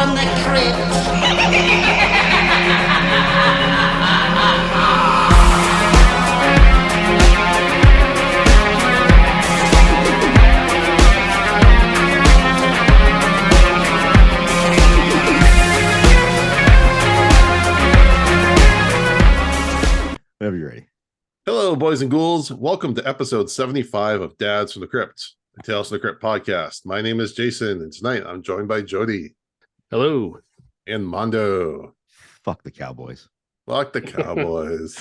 from the crypt. Whenever you're ready. Hello, boys and ghouls. Welcome to episode 75 of Dads from the Crypt, the Tales from the Crypt podcast. My name is Jason, and tonight I'm joined by Jody. Hello. And Mondo. Fuck the Cowboys. Fuck the Cowboys.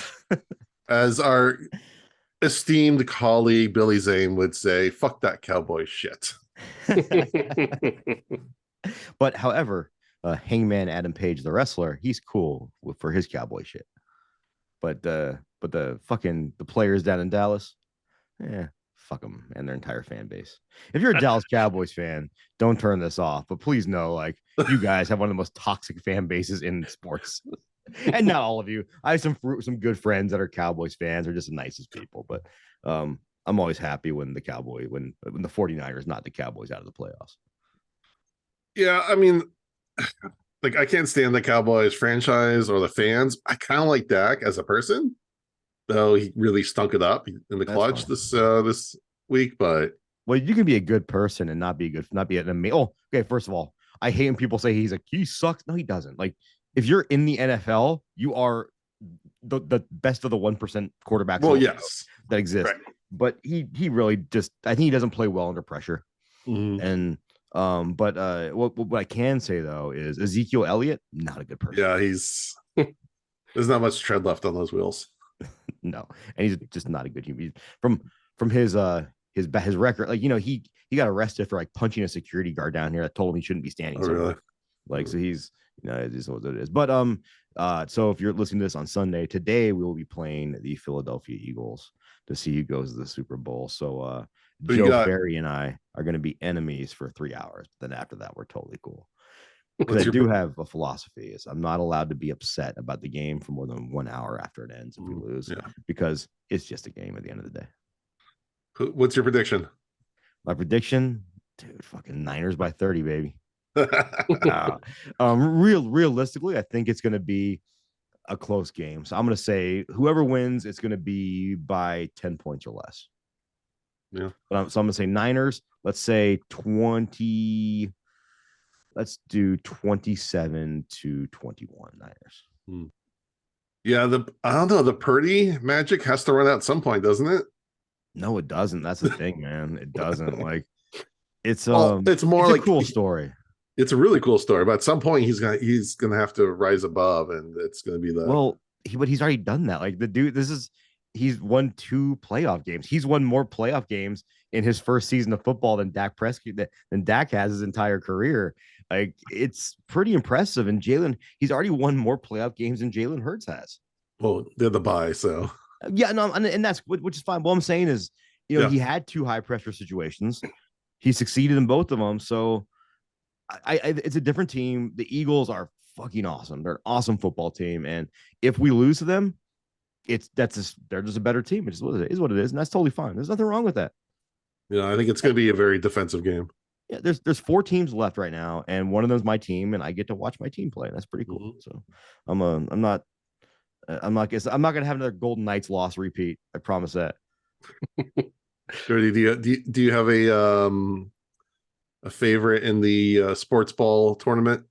As our esteemed colleague Billy Zane would say, fuck that cowboy shit. But however, Hangman Adam Page, the wrestler, he's cool for his cowboy shit. But the players down in Dallas, fuck them and their entire fan base. If you're a Dallas Cowboys fan, don't turn this off. But please know, like, you guys have one of the most toxic fan bases in sports. And not all of you. I have some good friends that are Cowboys fans, are just the nicest people. But I'm always happy when the 49ers knock the Cowboys out of the playoffs. Yeah, I mean, like, I can't stand the Cowboys franchise or the fans. I kind of like Dak as a person, though he really stunk it up in the clutch this week. But well, you can be a good person and not be an amazing. Oh, okay. First of all, I hate when people say he sucks. No, he doesn't. Like, if you're in the NFL, you are the best of the 1% quarterbacks. Well, yes, that exist. Right. But he really just, I think he doesn't play well under pressure. Mm-hmm. And what I can say though is Ezekiel Elliott, not a good person. Yeah, there's not much tread left on those wheels. No, and he's just not a good human. From his record, like, he got arrested for like punching a security guard down here that told him he shouldn't be standing. Oh, really? Like, so he's, it is what it is. But so if you're listening to this on Sunday, today we will be playing the Philadelphia Eagles to see who goes to the Super Bowl. So Joe Ferry and I are going to be enemies for 3 hours. Then after that, we're totally cool. Because I do have a philosophy: is I'm not allowed to be upset about the game for more than 1 hour after it ends if we lose, because it's just a game at the end of the day. What's your prediction? My prediction, dude, fucking Niners by 30, baby. Realistically, I think it's going to be a close game. So I'm going to say whoever wins, it's going to be by 10 points or less. Yeah. So I'm going to say Niners. Let's say 20. Let's do 27-21 Niners. Yeah, I don't know. The Purdy magic has to run out at some point, doesn't it? No, it doesn't. That's the thing, man. It doesn't. Like, it's more like a cool story. It's a really cool story, but at some point he's gonna have to rise above, and it's gonna be but he's already done that. Like, the dude, he's won 2 playoff games. He's won more playoff games in his first season of football than Dak Prescott than Dak has his entire career. Like, it's pretty impressive. And Jalen, he's already won more playoff games than Jalen Hurts has. Well, they're the bye, so yeah, no, and that's which is fine. What I'm saying is, he had 2 high pressure situations. He succeeded in both of them. So it's a different team. The Eagles are fucking awesome. They're an awesome football team. And if we lose to them, they're just a better team. It's what it is. And that's totally fine. There's nothing wrong with that. Yeah, I think it's going to be a very defensive game. Yeah, there's 4 teams left right now, and one of them's my team, and I get to watch my team play. And that's pretty cool. So I'm not going to have another Golden Knights loss repeat. I promise that. Jody, do you have a favorite in the sports ball tournament?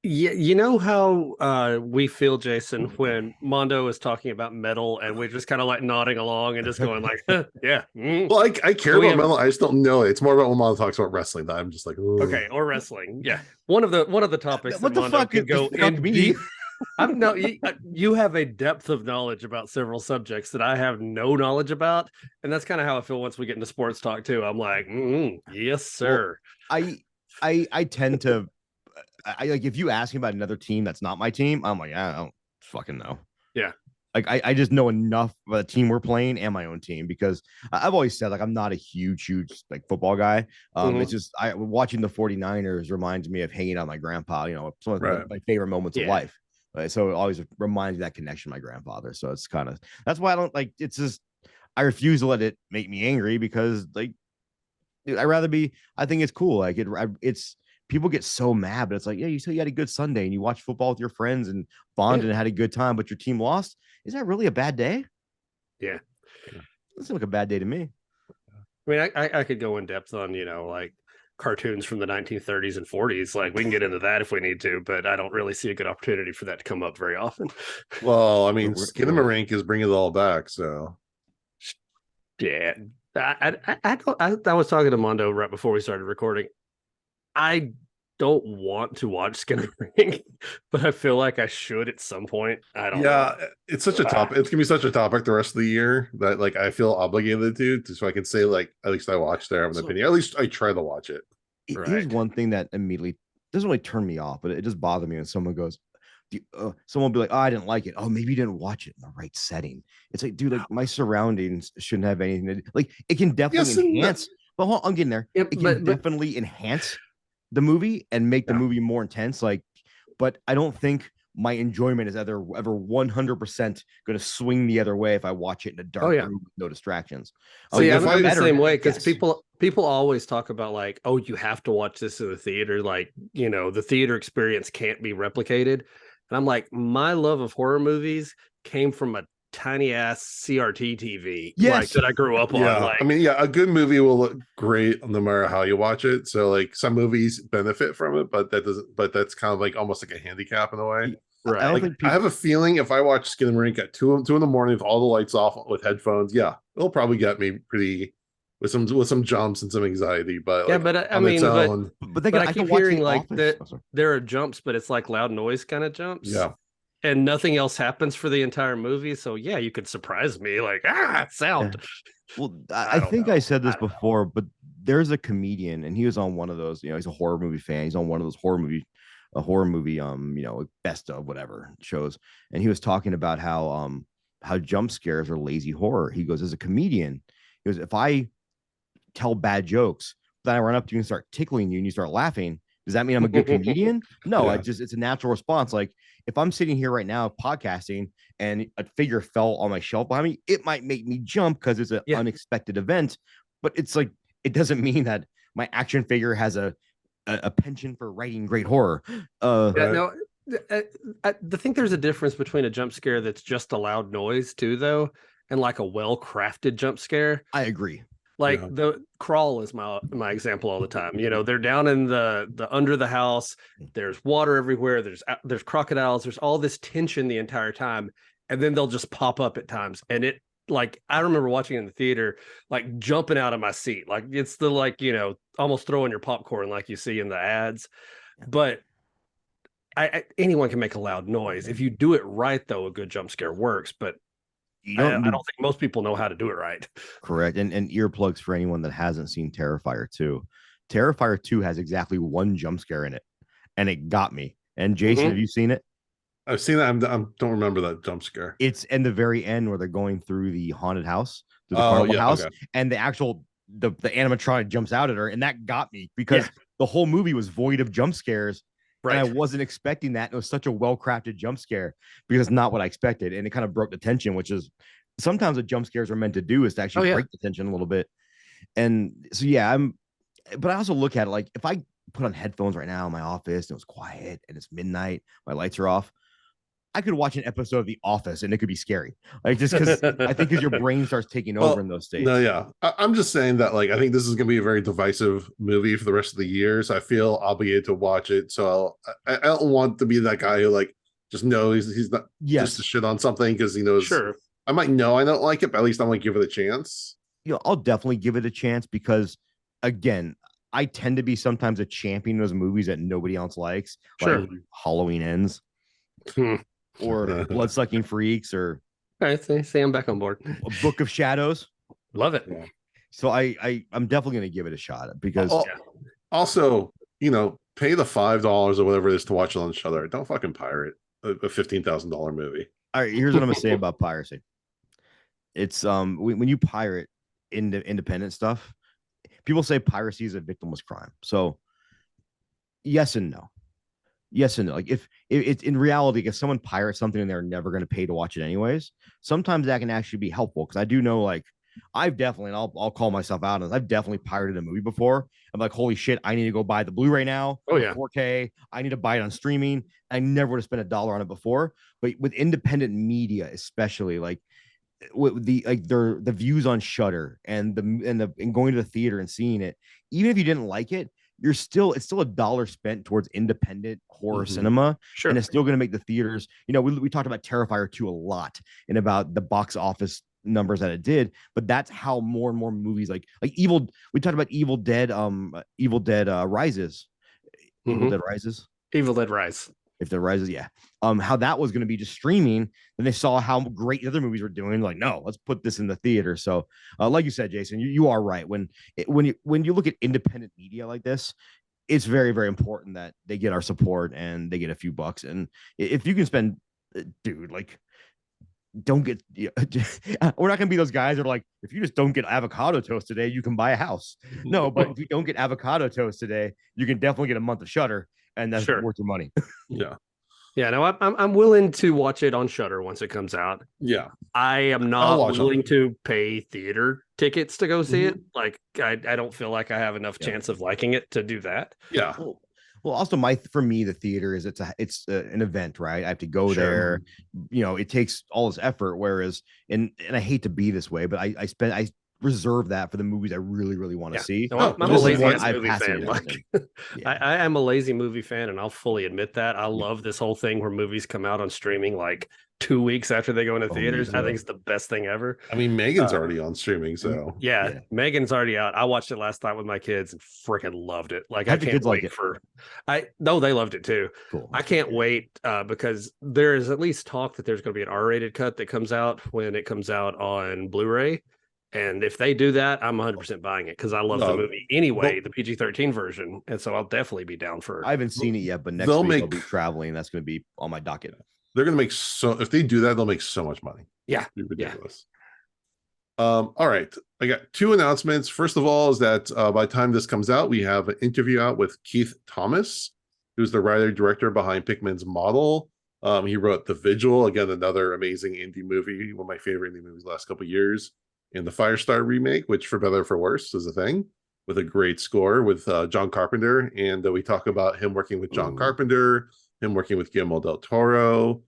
Yeah, you know how we feel, Jason, when Mondo is talking about metal and we're just kind of like nodding along and just going like, yeah. Well, I care about metal. I just don't know it. It's more about when Mondo talks about wrestling that I'm just like, ooh. Okay, or wrestling. Yeah, one of the topics what that the Mondo fuck could go in me? you have a depth of knowledge about several subjects that I have no knowledge about, and that's kind of how I feel once we get into sports talk too. I'm like, yes, sir. Well, I tend to. I like, if you ask me about another team that's not my team, I'm like, I don't fucking know. Yeah. Like, I just know enough about the team we're playing and my own team, because I've always said, like, I'm not a huge like football guy. It's just watching the 49ers reminds me of hanging out with my grandpa, some of my favorite moments of life. So it always reminds me of that connection to my grandfather. So it's kind of, that's why I don't like, it's just, I refuse to let it make me angry, because, like, dude, I think it's cool. Like, it's people get so mad, but it's like, yeah, you said you had a good Sunday and you watched football with your friends and bonded and had a good time, but your team lost. Is that really a bad day? Yeah. Doesn't look a bad day to me. I mean, I could go in depth on, like cartoons from the 1930s and 40s. Like we can get into that if we need to, but I don't really see a good opportunity for that to come up very often. Well, I mean, We're- Skinamarink is bringing it all back. So Yeah. I was talking to Mondo right before we started recording. I don't want to watch Skinamarink, but I feel like I should at some point. I don't know. it's such a topic. It's gonna be such a topic the rest of the year that like I feel obligated to so I can say like at least I watched there, I have an opinion. At least I try to watch it. Here's one thing that immediately doesn't really turn me off, but it just bothers me when someone goes, someone will be like, oh, I didn't like it. Oh, maybe you didn't watch it in the right setting. It's like, dude, like my surroundings shouldn't have anything to do. Like it can definitely enhance. But hold on, I'm getting there. Yep, It can definitely enhance the movie and make the movie more intense. Like, but I don't think my enjoyment is ever 100% going to swing the other way if I watch it in a dark room with no distractions. So yeah, I'm the same way because people always talk about like, oh, you have to watch this in the theater. Like, the theater experience can't be replicated. And I'm like, my love of horror movies came from a tiny ass CRT TV like that I grew up on. Like, I mean, a good movie will look great no matter how you watch it. So like some movies benefit from it, but that's kind of like almost like a handicap in a way. Right. I have a feeling if I watch Skinamarink at 2 in the morning with all the lights off with headphones, it'll probably get me pretty with some jumps and some anxiety. But I mean, but I keep hearing like there are jumps, but it's like loud noise kind of jumps. Yeah. And nothing else happens for the entire movie. So yeah, you could surprise me like sound. Yeah. Well, I think I said this before, but there's a comedian and he was on one of those, he's a horror movie fan. He's on one of those horror movie, best of whatever shows. And he was talking about how jump scares are lazy horror. He goes, as a comedian, he goes, if I tell bad jokes, then I run up to you and start tickling you and you start laughing, does that mean I'm a good comedian? No, it's a natural response. Like if I'm sitting here right now podcasting and a figure fell on my shelf behind me, it might make me jump because it's an unexpected event. But it's like, it doesn't mean that my action figure has a penchant for writing great horror. No, I think there's a difference between a jump scare that's just a loud noise too, though, and like a well-crafted jump scare. I agree. Like the Crawl is my example all the time. They're down in the under the house. There's water everywhere. There's crocodiles. There's all this tension the entire time, and then they'll just pop up at times. And it like I remember watching in the theater, like jumping out of my seat. Like it's the almost throwing your popcorn like you see in the ads. But anyone can make a loud noise if you do it right. Though a good jump scare works, but I don't think most people know how to do it right. Correct. And earplugs for anyone that hasn't seen Terrifier 2. Terrifier 2 has exactly one jump scare in it, and it got me. And Jason, have you seen it? I've seen that. I don't remember that jump scare. It's in the very end where they're going through the haunted house, through the carnival house, and the actual the animatronic jumps out at her, and that got me because the whole movie was void of jump scares. Right. And I wasn't expecting that. It was such a well-crafted jump scare because it's not what I expected. And it kind of broke the tension, which is sometimes what jump scares are meant to do is to actually break the tension a little bit. And so, but I also look at it like if I put on headphones right now in my office and it was quiet and it's midnight, my lights are off, I could watch an episode of The Office and it could be scary. Like just because I think because your brain starts taking over in those states. No, I'm just saying that like I think this is going to be a very divisive movie for the rest of the year. So I feel obligated to watch it. So I don't want to be that guy who like just knows he's not just to shit on something because he knows. Sure, I might know I don't like it, but at least I'm gonna give it a chance. I'll definitely give it a chance because again, I tend to be sometimes a champion of those movies that nobody else likes. Sure, like Halloween Ends. Or Blood-Sucking Freaks, or say I'm back on board. A Book of Shadows. Love it. Yeah. So I'm definitely going to give it a shot because also, pay the $5 or whatever it is to watch it on Shudder. Don't fucking pirate a $15,000 movie. All right, here's what I'm going to say about piracy. It's when you pirate independent stuff, people say piracy is a victimless crime. So yes and no. Yes and no. Like if it's in reality, if someone pirates something and they're never going to pay to watch it anyways, sometimes that can actually be helpful because I do know like I've definitely, and I'll call myself out on this, I've definitely pirated a movie before. I'm like, holy shit, I need to go buy the Blu-ray now. Oh, yeah. 4K. I need to buy it on streaming. I never would have spent $1 on it before. But with independent media, especially like with the views on Shudder and going to the theater and seeing it, even if you didn't like it, it's still $1 spent towards independent horror cinema. Sure. And it's still going to make the theaters, we talked about Terrifier 2 a lot and about the box office numbers that it did, but that's how more and more movies like we talked about Evil Dead Rises. Evil Dead Rises. Evil Dead Rise. If the Rises, yeah. How that was going to be just streaming, then they saw how great the other movies were doing. Like, no, let's put this in the theater. So, like you said, Jason, you are right. When you look at independent media like this, it's very, very important that they get our support and they get a few bucks. And if you can spend, dude, like, don't get. We're not going to be those guys that are like, if you just don't get avocado toast today, you can buy a house. No, but if you don't get avocado toast today, you can definitely get a month of Shudder. And that's worth your money. Yeah. Yeah, no, I'm willing to watch it on Shudder once it comes out. Yeah. I am not willing to pay theater tickets to go see it. Like, I don't feel like I have enough chance of liking it to do that. Yeah. Well, also for me, the theater is it's an event, right? I have to go there. It takes all this effort. Whereas, and I hate to be this way, but I reserve that for the movies I really, really want to see. No, I'm a lazy movie fan. I am a lazy movie fan, and I'll fully admit that. I love this whole thing where movies come out on streaming like 2 weeks after they go into theaters. I think it's the best thing ever. I mean, Megan's already on streaming, so yeah, Megan's already out. I watched it last night with my kids and freaking loved it. Like, I can't wait no, they loved it too. Cool. I can't wait because there is at least talk that there's going to be an R-rated cut that comes out when it comes out on Blu-ray. And if they do that, I'm 100% buying it because I love the movie anyway, the PG-13 version. And so I'll definitely be down for it. I haven't seen it yet, but next week I'll be traveling. That's going to be on my docket. They're going to make if they do that, they'll make so much money. Yeah. It'd be ridiculous. All right. I got 2 announcements. First of all is that by the time this comes out, we have an interview out with Keith Thomas, who's the writer-director behind Pikmin's Model. He wrote The Vigil, again, another amazing indie movie, one of my favorite indie movies the last couple of years. And the Firestar remake, which for better or for worse is a thing, with a great score with John Carpenter. And we talk about him working with John Carpenter, him working with Guillermo del Toro,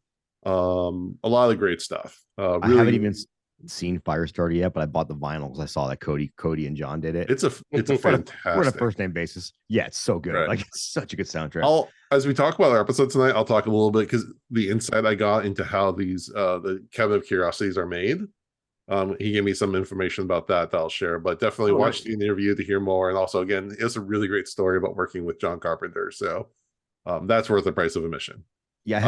a lot of great stuff. Really, I haven't even seen Firestar yet, but I bought the vinyls. I saw that Cody and John did it. It's a fantastic. We're on a first name basis. Yeah, it's so good. Right. Like, it's such a good soundtrack. As we talk about our episode tonight, I'll talk a little bit because the insight I got into how these the Cabinet of Curiosities are made. He gave me some information about that I'll share, but definitely watch the interview to hear more. And also, again, it's a really great story about working with John Carpenter. So that's worth the price of admission. Yeah,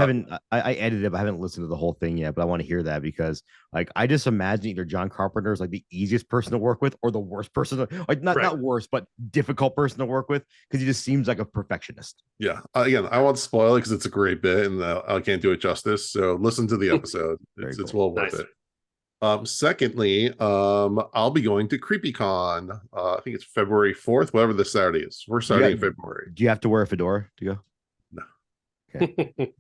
I edited it, but I haven't listened to the whole thing yet, but I want to hear that because like I just imagine either John Carpenter is like the easiest person to work with or the worst person not worse, but difficult person to work with because he just seems like a perfectionist. Yeah. Again, I won't spoil it because it's a great bit and I can't do it justice. So listen to the episode. It's well worth it. Secondly, I'll be going to CreepyCon. I think it's February 4th, whatever the Saturday is. We're starting in February. Do you have to wear a fedora to go? No. Okay.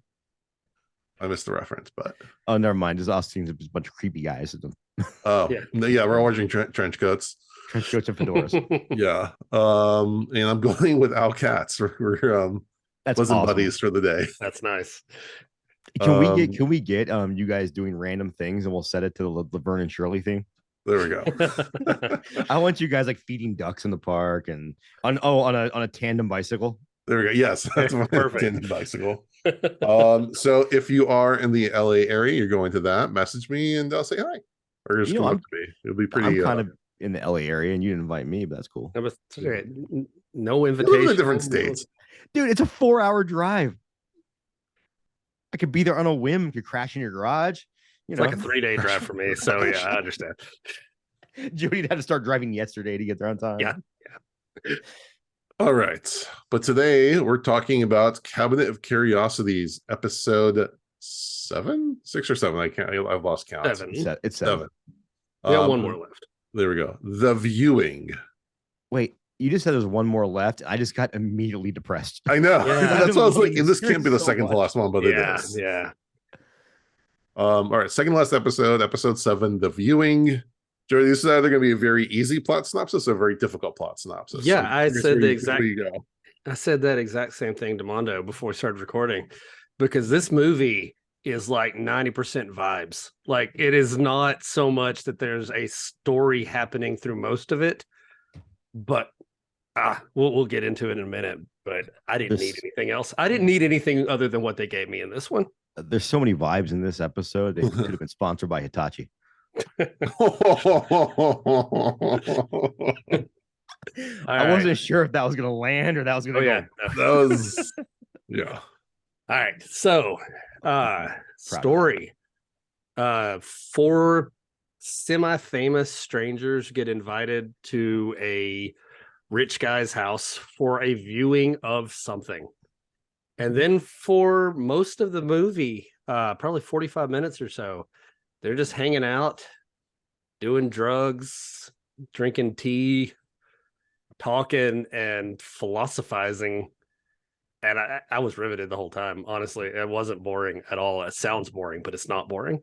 I missed the reference, but never mind. There's us seems a bunch of creepy guys. Yeah, we're all wearing trench coats. Trench coats and fedoras. Yeah. And I'm going with Al Katz. We're that's wasn't awesome. buddies for the day. That's nice. Can we get you guys doing random things and we'll set it to the Laverne and Shirley thing? There we go. I want you guys like feeding ducks in the park and on a tandem bicycle. There we go. Yes, that's my Perfect. tandem bicycle. So if you are in the LA area, you're going to that, message me and I'll say hi. Or just come up to me. It'll be pretty. I'm kind of in the LA area and you didn't invite me, but that's cool. No invitation. Live in different states. Dude, it's a 4-hour drive. I could be there on a whim, could crash in your garage. It's like a 3-day drive for me. So yeah, I understand. Jody had to start driving yesterday to get there on time. Yeah. All right. But today we're talking about Cabinet of Curiosities, episode 6 or 7. I can't. I've lost count. 7. It's 7. We got one more left. There we go. The Viewing. Wait, you just said there's one more left. I just got immediately depressed. I know. Yeah. That's what I was like. This can't be the second to last one, but it is. Yeah. All right. Second to last episode, episode 7, The Viewing. Joey, this is either going to be a very easy plot synopsis or a very difficult plot synopsis. Yeah, I'm I curious said where the you- exact. where you go. I said that exact same thing to Mondo before we started recording, because this movie is like 90% vibes. Like, it is not so much that there's a story happening through most of it, but we'll get into it in a minute. But I didn't need anything else. I didn't need anything other than what they gave me in this one. There's so many vibes in this episode. They could have been sponsored by Hitachi. I wasn't sure if that was gonna land or that was gonna go. That was yeah. All right. So story. 4 semi-famous strangers get invited to a rich guy's house for a viewing of something. And then for most of the movie, probably 45 minutes or so, they're just hanging out, doing drugs, drinking tea, talking and philosophizing. And I was riveted the whole time. Honestly, it wasn't boring at all. It sounds boring, but it's not boring.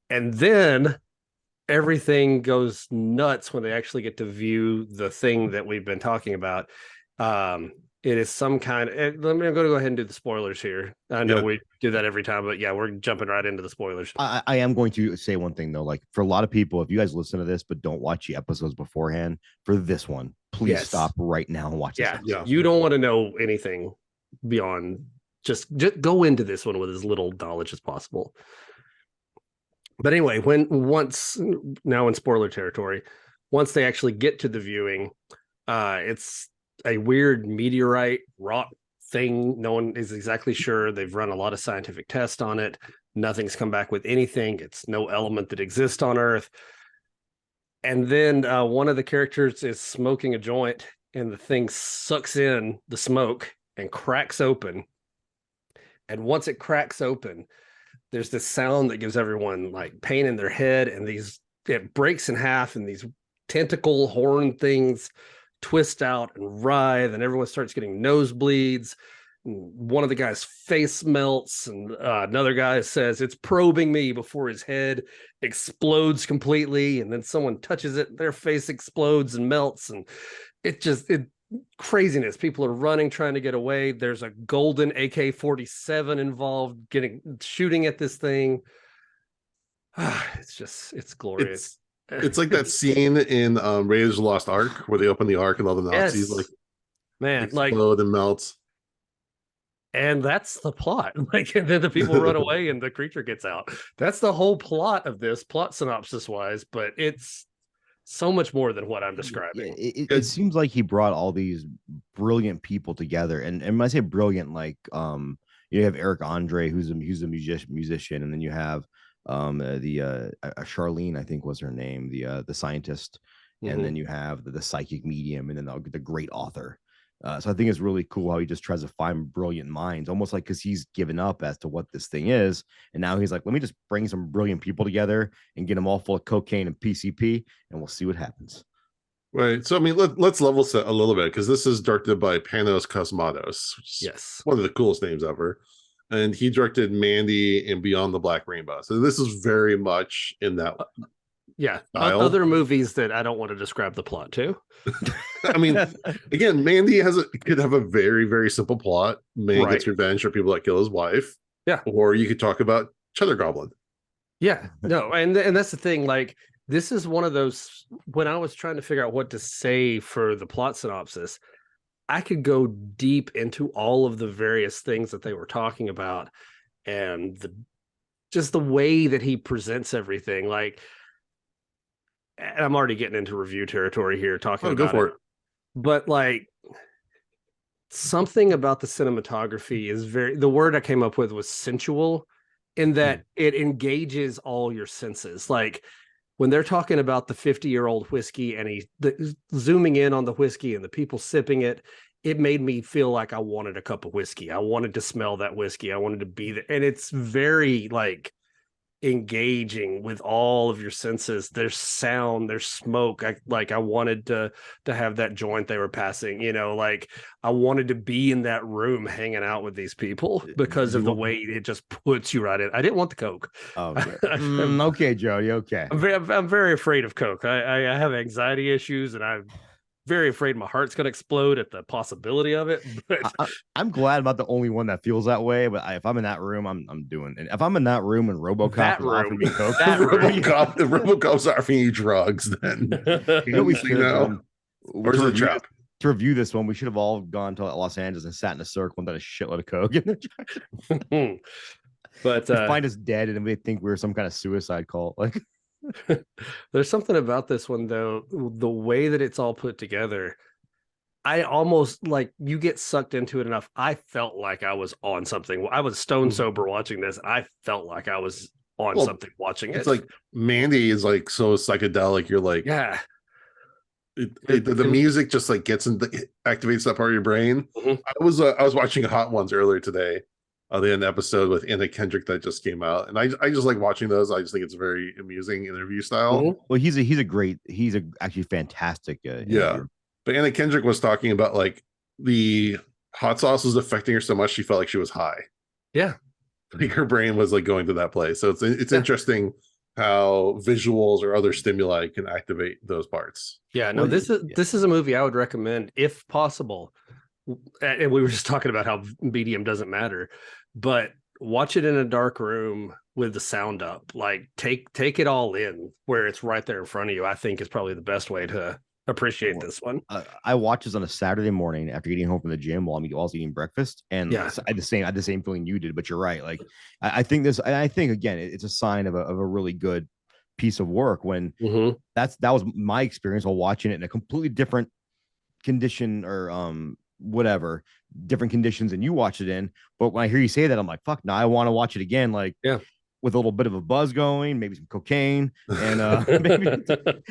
And then everything goes nuts when they actually get to view the thing that we've been talking about. It is some kind of, I'm going to go ahead and do the spoilers here. I know we do that every time, but yeah, we're jumping right into the spoilers. I am going to say one thing though, like for a lot of people, if you guys listen to this but don't watch the episodes beforehand, for this one, please stop right now and watch this. Yeah, you don't want to know anything beyond just go into this one with as little knowledge as possible. But anyway, once now in spoiler territory, once they actually get to the viewing, it's a weird meteorite rock thing. No one is exactly sure. They've run a lot of scientific tests on it. Nothing's come back with anything. It's no element that exists on Earth. And then one of the characters is smoking a joint, and the thing sucks in the smoke and cracks open. And once it cracks open, there's this sound that gives everyone like pain in their head, and it breaks in half, and these tentacle horn things twist out and writhe, and everyone starts getting nosebleeds. One of the guys' face melts, and another guy says it's probing me before his head explodes completely, and then someone touches it, their face explodes and melts, and it craziness. People are running, trying to get away. There's a golden AK-47 involved, shooting at this thing. It's glorious. It's like that scene in Raiders of the Lost Ark where they open the Ark and all the Nazis explode and melt. And that's the plot. Like, and then the people run away and the creature gets out. That's the whole plot of this, plot synopsis wise, but it's so much more than what I'm describing. It seems like he brought all these brilliant people together, and when I say brilliant, like you have Eric André, who's a musician, and then you have Charlyne, I think was her name, the scientist, and then you have the psychic medium, and then the great author. So I think it's really cool how he just tries to find brilliant minds, almost like because he's given up as to what this thing is, and now he's like, let me just bring some brilliant people together and get them all full of cocaine and PCP, and we'll see what happens. Right. So I mean, let's level set a little bit, because this is directed by Panos Cosmatos, which is one of the coolest names ever, and he directed Mandy and Beyond the Black Rainbow. So this is very much in that. Style. Other movies that I don't want to describe the plot to. I mean, again, Mandy could have a very, very simple plot. Man gets revenge for people that kill his wife. Yeah. Or you could talk about Cheddar Goblin. Yeah. No, and that's the thing. Like, this is one of those, when I was trying to figure out what to say for the plot synopsis, I could go deep into all of the various things that they were talking about, and just the way that he presents everything. Like, and I'm already getting into review territory here talking about it. But like, something about the cinematography is the word I came up with was sensual, in that it engages all your senses. Like, when they're talking about the 50-year-old whiskey and zooming in on the whiskey and the people sipping it, it made me feel like I wanted a cup of whiskey. I wanted to smell that whiskey. I wanted to be there. And it's very like engaging with all of your senses. There's sound, there's smoke. I wanted to have that joint they were passing, like I wanted to be in that room hanging out with these people because of the way it just puts you right in. I didn't want the Coke. Oh, okay, Jody. Okay. I'm very afraid of Coke. I have anxiety issues, and I'm very afraid my heart's going to explode at the possibility of it. But I'm glad I'm not the only one that feels that way. But if I'm in that room, I'm doing it. If I'm in that room and RoboCop is offering me Coke, if RoboCop's offering you drugs, then we should. Where's the trap? To review this one, we should have all gone to Los Angeles and sat in a circle and done a shitload of Coke. But find us dead, and we think we were some kind of suicide cult. Like, there's something about this one though, the way that it's all put together. I almost like you get sucked into it enough. I felt like I was on something. I was stone sober watching this, and I felt like I was on something watching it. It's like Mandy is like so psychedelic. You're like, yeah. The music just like activates that part of your brain. I was watching Hot Ones earlier today. They had an episode with Anna Kendrick that just came out, and I just like watching those. I just think it's a very amusing interview style. Well, he's actually fantastic. Yeah, but Anna Kendrick was talking about like the hot sauce was affecting her so much she felt like she was high. Yeah, like her brain was like going to that place. So it's interesting how visuals or other stimuli can activate those parts. Yeah, no, this is a movie I would recommend if possible. And we were just talking about how BDM doesn't matter, but watch it in a dark room with the sound up. Like take it all in where it's right there in front of you. I think is probably the best way to appreciate this one. I watched this on a Saturday morning after getting home from the gym while I was eating breakfast, and I had the same feeling you did. But you're right. Like I think again, it's a sign of a really good piece of work when that was my experience while watching it in a completely different condition or whatever different conditions than you watch it in. But when I hear you say that, I'm like, fuck, now I want to watch it again, like with a little bit of a buzz going, maybe some cocaine, and maybe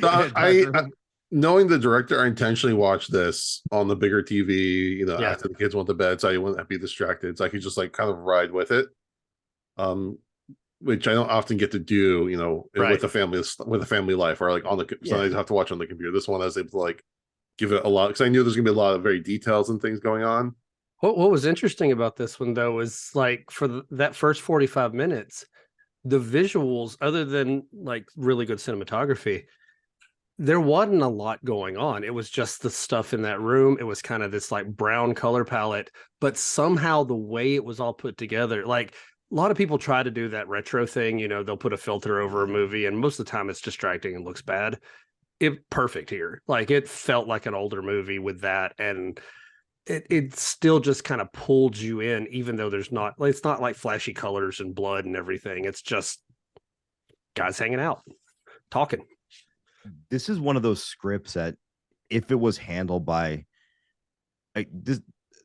I knowing the director, I intentionally watched this on the bigger TV, after the kids went to bed, so I wouldn't be distracted, so I could just like kind of ride with it, which I don't often get to do, with a family life, or like on the sometimes I have to watch on the computer. This one I was able to like give it a lot, because I knew there's gonna be a lot of very details and things going on. What was interesting about this one though was like for that first 45 minutes, the visuals, other than like really good cinematography, there wasn't a lot going on. It was just the stuff in that room. It was kind of this like brown color palette, but somehow the way it was all put together, like a lot of people try to do that retro thing, they'll put a filter over a movie, and most of the time it's distracting and looks bad. Perfect here. Like it felt like an older movie with that, and it still just kind of pulled you in, even though it's not like flashy colors and blood and everything. It's just guys hanging out, talking. This is one of those scripts that if it was handled by like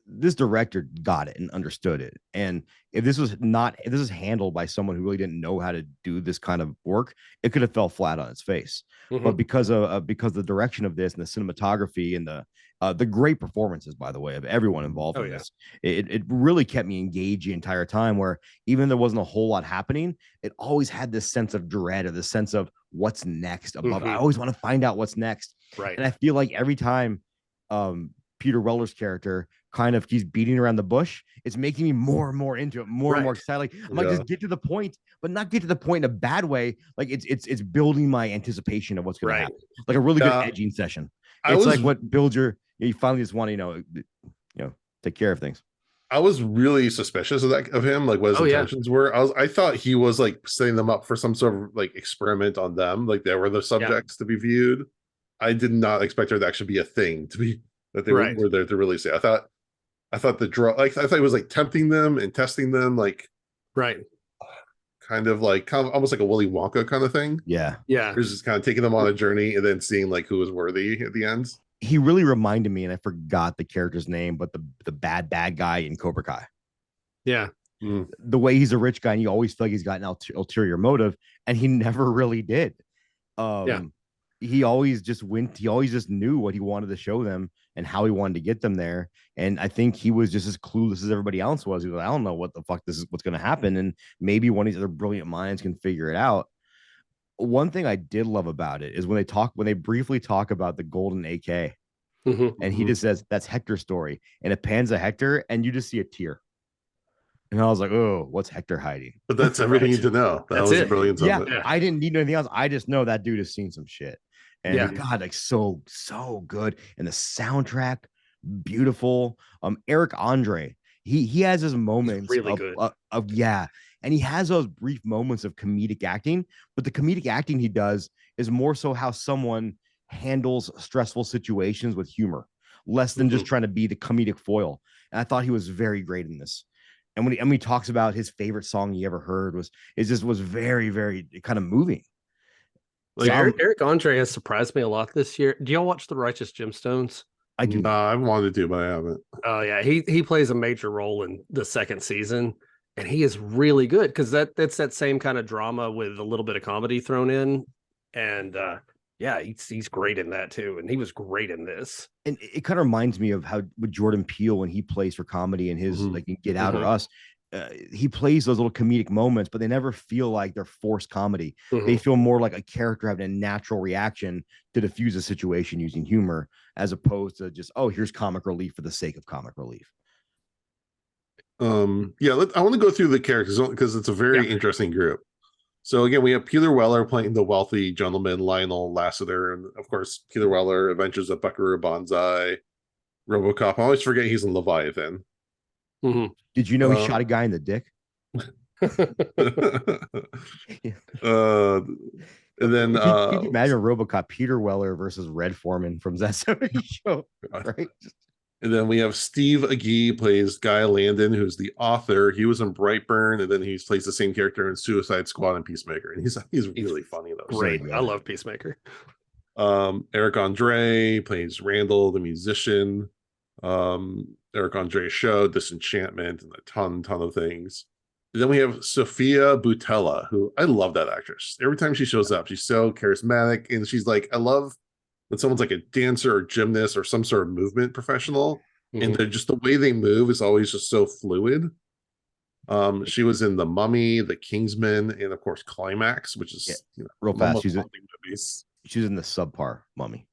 this director got it and understood it. And if this is handled by someone who really didn't know how to do this kind of work, it could have fell flat on its face. But because the direction of this and the cinematography and the great performances, by the way, of everyone involved in this, it really kept me engaged the entire time, where even there wasn't a whole lot happening, it always had this sense of dread, or the sense of what's next above. I always want to find out what's next. Right. And I feel like every time Peter Weller's character kind of keeps beating around the bush, it's making me more and more into it, more and more excited. Like, I'm like, just get to the point, but not get to the point in a bad way. Like it's building my anticipation of what's going to happen. Like a really good edging session. It's like what builds you finally just want to, take care of things. I was really suspicious of him, like what his intentions were. I thought he was like setting them up for some sort of like experiment on them, like they were the subjects to be viewed. I did not expect there to actually be a thing to be that they were there to really say. I thought the draw, like I thought it was like tempting them and testing them, like kind of almost like a Willy Wonka kind of thing. Yeah. He's just kind of taking them on a journey and then seeing like who was worthy at the end. He really reminded me, and I forgot the character's name, but the bad guy in Cobra Kai. Yeah. The way he's a rich guy and you always feel like he's got an ulterior motive, and he never really did. he always just went. He always just knew what he wanted to show them and how he wanted to get them there. And I think he was just as clueless as everybody else was. He was like, I don't know what the fuck this is, what's going to happen, and maybe one of these other brilliant minds can figure it out. One thing I did love about it is when they briefly talk about the golden AK, and he just says that's Hector's story, and it pans to Hector, and you just see a tear. And I was like, oh, what's Hector hiding? But that's everything you need to know. That was the brilliance of it. Yeah, I didn't need anything else. I just know that dude has seen some shit. And God, like so good. And the soundtrack, beautiful. Eric Andre, he has his moments really good. And he has those brief moments of comedic acting, but the comedic acting he does is more so how someone handles stressful situations with humor, less than just trying to be the comedic foil. And I thought he was very great in this. And when he talks about his favorite song he ever heard was very, very kind of moving. Like Eric Andre has surprised me a lot this year. Do y'all watch The Righteous Gemstones? I do. No, I wanted to, but I haven't. Oh yeah, he plays a major role in the second season, and he is really good because that's that same kind of drama with a little bit of comedy thrown in, and yeah, he's great in that too, and he was great in this. And it kind of reminds me of how with Jordan Peele when he plays for comedy and his like in Get Out or Us. He plays those little comedic moments, but they never feel like they're forced comedy. They feel more like a character having a natural reaction to diffuse a situation using humor, as opposed to just, oh, here's comic relief for the sake of comic relief. I want to go through the characters because it's a very interesting group. So again, we have Peter Weller playing the wealthy gentleman Lionel Lassiter, and of course Peter Weller, Adventures of Buckaroo Banzai, RoboCop. I always forget he's in Leviathan. Did you know he shot a guy in the dick? And then can you imagine RoboCop, Peter Weller versus Red Foreman from that 70s show, right? And then we have Steve Agee plays Guy Landon, who's the author. He was in Brightburn, and then he plays the same character in Suicide Squad and Peacemaker. And he's really funny though. Great, I love Peacemaker. Eric Andre plays Randall, the musician. Eric Andre's show, Disenchantment, and a ton of things. And then we have Sofia Boutella, who I love that actress. Every time she shows up, she's so charismatic, and she's like, I love when someone's like a dancer or gymnast or some sort of movement professional, and they're just the way they move is always just so fluid. She was in The Mummy, The Kingsman, and of course Climax, which is real fast. She's in the subpar Mummy.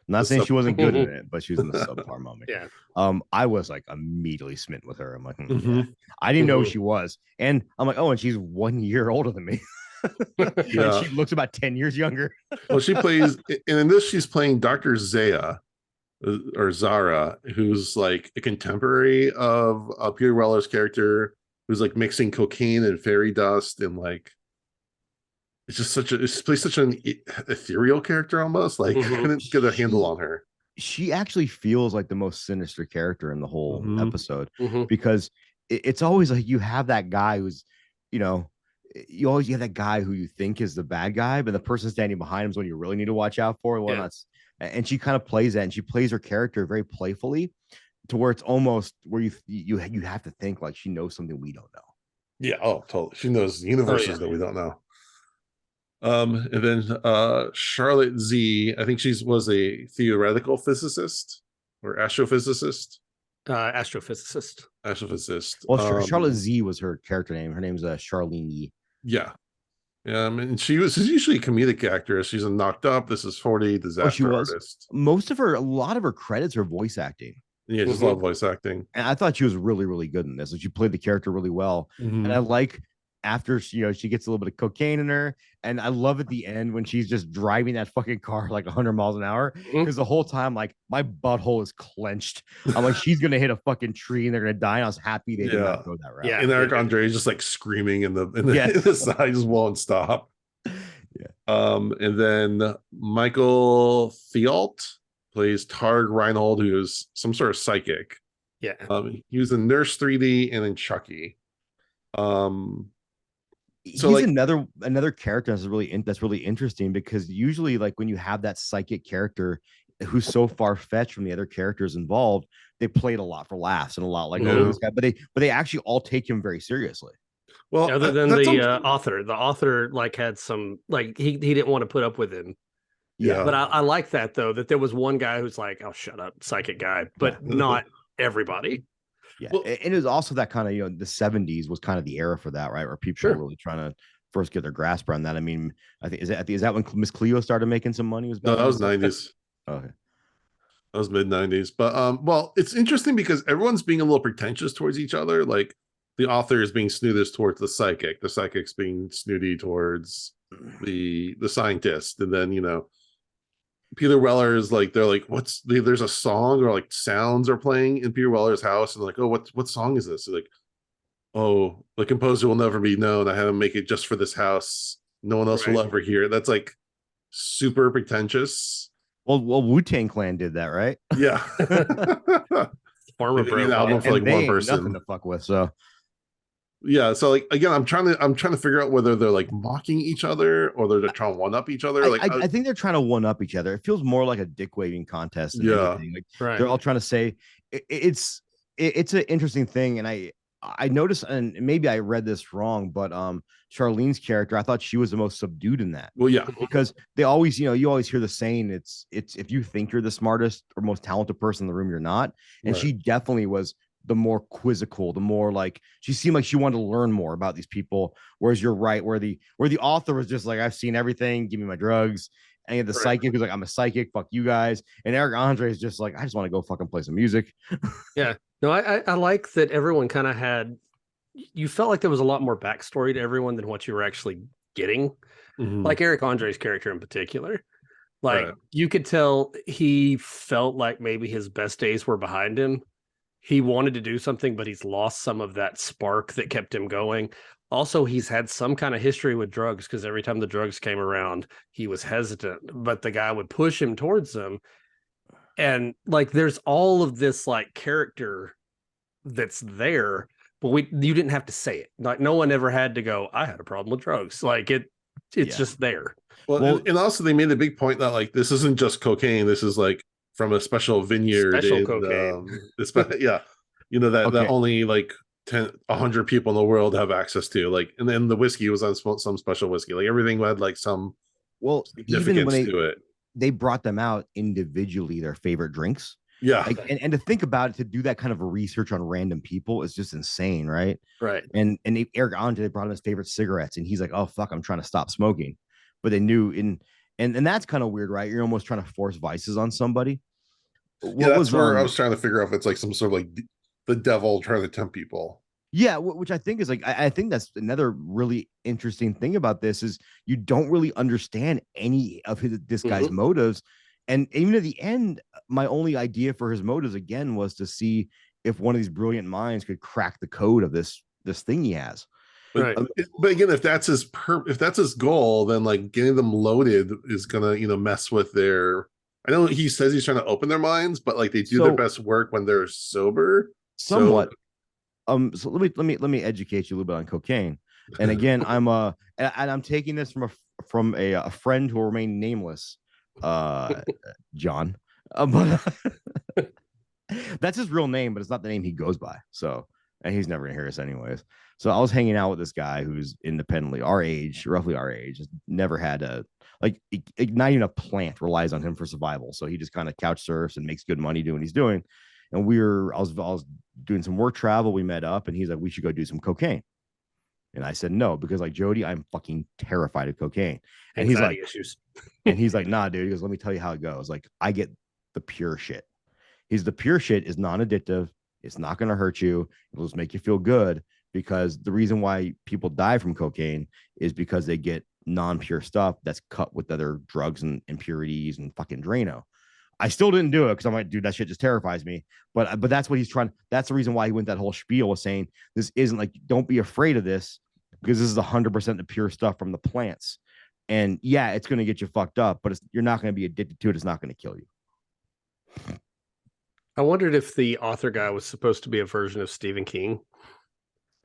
I'm not saying she wasn't good in it, but she was in the subpar Mummy. Yeah. I was like immediately smitten with her. I'm like, yeah. I didn't know who she was, and I'm like, oh, and she's 1 year older than me. And she looks about 10 years younger. Well, she plays, and in this, she's playing Dr. Zaya or Zara, who's like a contemporary of Peter Weller's character, who's like mixing cocaine and fairy dust, and like it's plays such an ethereal character almost. Like I couldn't get a handle on her. She actually feels like the most sinister character in the whole episode, because it's always like you have that guy who's, you always have that guy who you think is the bad guy, but the person standing behind him is one you really need to watch out for. Well, and she kind of plays that, and she plays her character very playfully, to where it's almost where you have to think like she knows something we don't know. Yeah, totally. She knows universes that we don't know. And then Charlotte Z, I think she was a theoretical physicist or astrophysicist. Astrophysicist. Well, Charlotte Z was her character name. Her name's Charlyne. Yeah. And she's usually a comedic actress. She's in Knocked Up, This Is 40, Disaster Artist. A lot of her credits are voice acting. Yeah, just love voice acting. And I thought she was really, really good in this. Like, she played the character really well. And I like after she gets a little bit of cocaine in her, and I love at the end when she's just driving that fucking car like 100 miles an hour, because the whole time like my butthole is clenched. I'm like, she's gonna hit a fucking tree and they're gonna die. And I was happy they did not go that route. Yeah, and Eric Andre is just like screaming in the side, just won't stop. Yeah. And then Michael Therriault plays Targ Reinhold, who is some sort of psychic. Yeah. He was in Nurse 3D and in Chucky. He's another character that's really interesting, because usually like when you have that psychic character who's so far-fetched from the other characters involved, they played a lot for laughs and a lot like this guy, but they actually all take him very seriously. Well, other than the author like had some, like he didn't want to put up with him Yeah. But I like that though, that there was one guy who's like, "Oh, shut up, psychic guy," but not everybody. Yeah, Well- and it was also that kind of the 70s was kind of the era for that, right? Where people were really trying to first get their grasp around that. I mean, I think is that when Miss Cleo started making some money? No, that was 90s. Okay. That was mid 90s. But well, it's interesting because everyone's being a little pretentious towards each other. Like the author is being snootish towards the psychic's being snooty towards the scientist, and then Peter Weller's like, they're like, there's a song or like sounds are playing in Peter Weller's house, and like, oh, what song is this? They're like, oh, the composer will never be known. I had to make it just for this house. No one else will ever hear it. That's like super pretentious. Well, Wu-Tang Clan did that, right? Yeah. Farmer They made an album for And like they one ain't person. nothing to fuck with. So Yeah, so like again, I'm trying to figure out whether they're like mocking each other or they're trying to one up each other. I think they're trying to one up each other. It feels more like a dick waving contest than anything. Like they're all trying to say it's an interesting thing, and I noticed, and maybe I read this wrong, but Charlyne's character, I thought she was the most subdued in that. Well, yeah, because they always, you always hear the saying, it's if you think you're the smartest or most talented person in the room, you're not. And she definitely was the more quizzical, the more like she seemed like she wanted to learn more about these people. Whereas you're right, where the author was just like, I've seen everything, give me my drugs. And you had the psychic who's like, I'm a psychic, fuck you guys. And Eric Andre is just like, I just want to go fucking play some music. Yeah. No, I like that everyone kind of had, you felt like there was a lot more backstory to everyone than what you were actually getting. Like Eric Andre's character in particular. Like you could tell he felt like maybe his best days were behind him. He wanted to do something, but he's lost some of that spark that kept him going. Also, he's had some kind of history with drugs because every time the drugs came around, he was hesitant, but the guy would push him towards them. And like, there's all of this like character that's there, but you didn't have to say it. Like, no one ever had to go, I had a problem with drugs. Like it's just there. Well, and also they made a big point that like this isn't just cocaine. This is like from a special vineyard. Cocaine. Yeah, that only like 100 people in the world have access to. Like, and then the whiskey was on some special whiskey. Like everything had like some significance to it. They brought them out individually, their favorite drinks. Yeah. Like, and to think about it, to do that kind of research on random people is just insane, right? Right. And Eric Andre brought him his favorite cigarettes, and he's like, oh fuck, I'm trying to stop smoking. But they knew and that's kind of weird, right? You're almost trying to force vices on somebody. That's where I was trying to figure out if it's like some sort of like the devil trying to tempt people. Yeah, which I think is like, I think that's another really interesting thing about this is you don't really understand any of this guy's motives. And even at the end, my only idea for his motives again was to see if one of these brilliant minds could crack the code of this thing he has. But again, if that's his goal, then like getting them loaded is gonna mess with their. I know he says he's trying to open their minds, but like they do their best work when they're sober. Somewhat. So let me educate you a little bit on cocaine. And again, I'm taking this from a friend who will remain nameless, John. But that's his real name, but it's not the name he goes by. So, and he's never gonna hear us anyways. So I was hanging out with this guy who's independently roughly our age, never had not even a plant relies on him for survival. So he just kind of couch surfs and makes good money doing what he's doing. And I was doing some work travel. We met up, and he's like, we should go do some cocaine. And I said no, because like Jody, I'm fucking terrified of cocaine. And he's like, issues. And he's like, nah, dude. He goes, let me tell you how it goes. Like, I get the pure shit. The pure shit is non-addictive. It's not going to hurt you. It'll just make you feel good, because the reason why people die from cocaine is because they get non-pure stuff that's cut with other drugs and impurities and fucking Drano. I still didn't do it because I'm like, dude, that shit just terrifies me. But that's what he's trying. That's the reason why he went that whole spiel of saying this isn't like, don't be afraid of this, because this is 100% the pure stuff from the plants. And yeah, it's going to get you fucked up, but you're not going to be addicted to it. It's not going to kill you. I wondered if the author guy was supposed to be a version of Stephen King.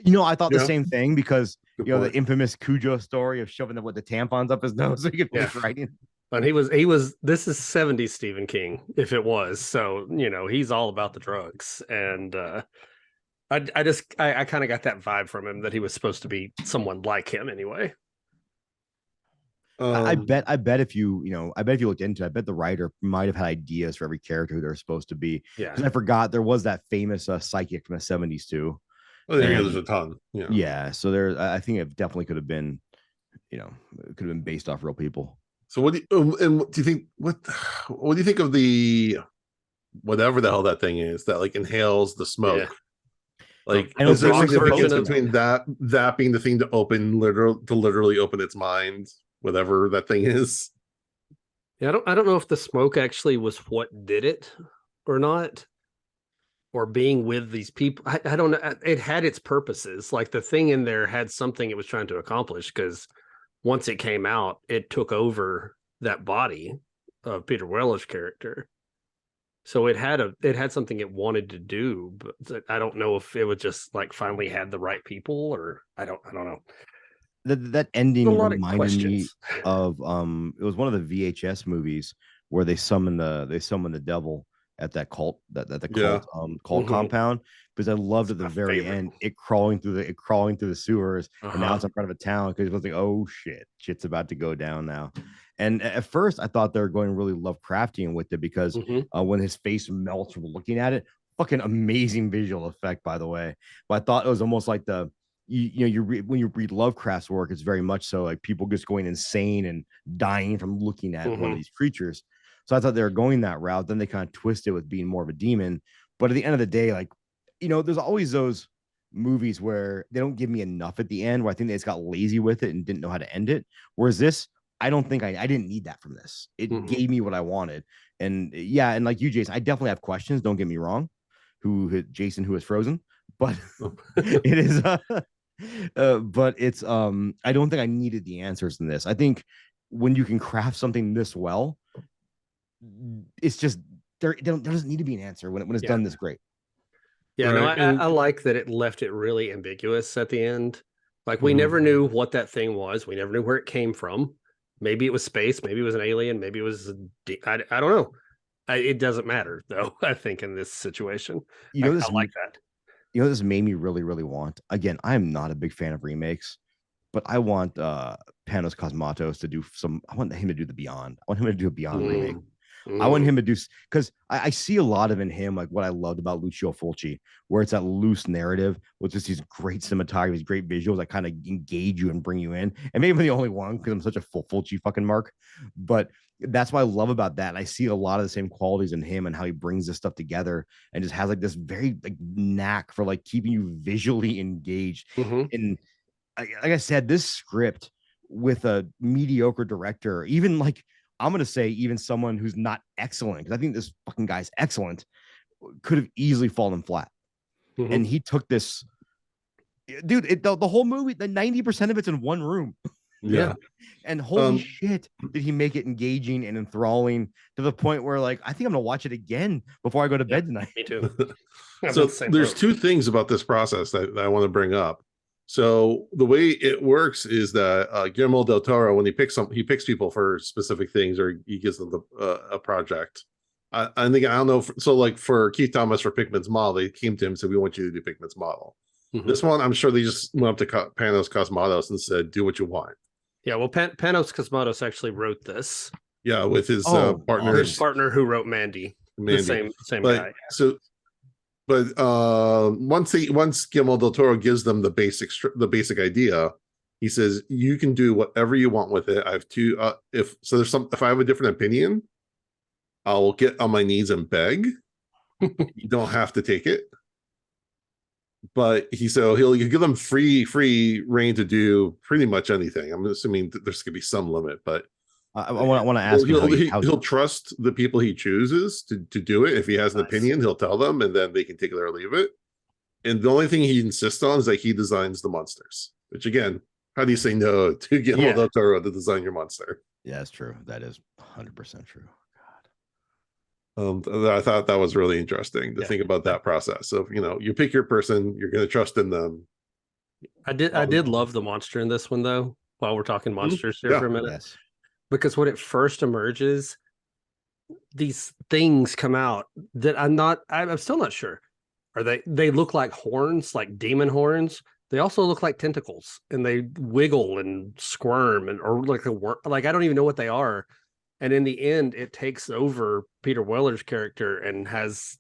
I thought the same thing, because the infamous Cujo story of shoving the tampons up his nose so he could finish writing. And he was this is 70s Stephen King, if it was. So, he's all about the drugs. And I kind of got that vibe from him that he was supposed to be someone like him anyway. I bet if I bet if you looked into it, I bet the writer might have had ideas for every character who they're supposed to be. Yeah. Because I forgot there was that famous psychic from the 70s too. Oh, yeah, there's a ton. Yeah. Yeah. So I think it definitely could have been, it could have been based off real people. So what do you think? What do you think of the whatever the hell that thing is that like inhales the smoke? Yeah. Like, I know is there rock significance version of- between that being the thing to literally open its mind, whatever that thing is? Yeah, I don't know if the smoke actually was what did it or not, or being with these people. I don't know. It had its purposes. Like the thing in there had something it was trying to accomplish, because once it came out, it took over that body of Peter Weller's character. So it had something it wanted to do, but I don't know if it was just like finally had the right people, or I don't know. That ending A lot of reminded me questions. of it was one of the VHS movies where they summon the devil at that cult that the Yeah. cult Mhm. compound, because I loved at the my very favorite. end it crawling through the sewers, and now Uh-huh. it's in front of a town, because it was like, oh shit's about to go down now. And at first I thought they were going really Lovecraftian with it, because Mhm. when his face melts from looking at it, fucking amazing visual effect, by the way. But I thought it was almost like when you read Lovecraft's work, it's very much so like people just going insane and dying from looking at one of these creatures. So I thought they were going that route. Then they kind of twisted with being more of a demon. But at the end of the day, like, there's always those movies where they don't give me enough at the end, where I think they just got lazy with it and didn't know how to end it. Whereas this, I don't think I didn't need that from this. It gave me what I wanted. And yeah, and like you, Jason, I definitely have questions. Don't get me wrong. Jason, who is frozen, but it is but it's I don't think I needed the answers in this. I think when you can craft something this well, it's just there doesn't need to be an answer when it's done this great. Yeah, no, Right, I like that it left it really ambiguous at the end. Like we never knew what that thing was. We never knew where it came from. Maybe it was space. Maybe it was an alien. Maybe it was I don't know. It doesn't matter though. I think in this situation, I like that. This made me really, really want. Again, I'm not a big fan of remakes, but I want Panos Cosmatos to do some. I want him to do the Beyond. I want him to do a Beyond remake. I want him to do, because I see a lot of in him, like what I loved about Lucio Fulci, where it's that loose narrative with just these great cinematography, these great visuals that kind of engage you and bring you in. And maybe I'm the only one because I'm such a full Fulci fucking mark, but that's what I love about that. And I see a lot of the same qualities in him and how he brings this stuff together and just has like this very like knack for like keeping you visually engaged. And like I said, this script with a mediocre director, even like, I'm going to say even someone who's not excellent, because I think this fucking guy's excellent, could have easily fallen flat. And he took this, dude, the whole movie, the 90% of it's in one room. Yeah. And holy shit, did he make it engaging and enthralling to the point where, like, I think I'm going to watch it again before I go to bed tonight. Me too. So there's two things about this process that I want to bring up. So the way it works is that Guillermo del Toro, when he picks people for specific things, or he gives them a project. I don't know. So like for Keith Thomas for Pickman's model, they came to him and said, "We want you to do Pickman's model." This one, I'm sure they just went up to Panos Cosmatos and said, "Do what you want." Yeah, well, Panos Cosmatos actually wrote this. Yeah, with his partner, his partner who wrote Mandy. The same guy. So. But once Guillermo del Toro gives them the basic idea, he says you can do whatever you want with it. I have two. If I have a different opinion, I'll get on my knees and beg. You don't have to take it. But he'll give them free reign to do pretty much anything. I'm assuming that there's going to be some limit, but I want to ask he'll trust the people he chooses to do it. If he has an opinion, he'll tell them, and then they can take it or leave it. And the only thing he insists on is that he designs the monsters. Which again, how do you say no to Guillermo del Toro to design your monster? Yeah, that's true. That is 100% true. I thought that was really interesting to think about that process. So you pick your person, you're going to trust in them. I did love the monster in this one though. While we're talking monsters here for a minute. Yes. Because when it first emerges, these things come out that I'm still not sure. They look like horns, like demon horns, they also look like tentacles and they wiggle and squirm and or like a worm. Like I don't even know what they are. And in the end, it takes over Peter Weller's character and has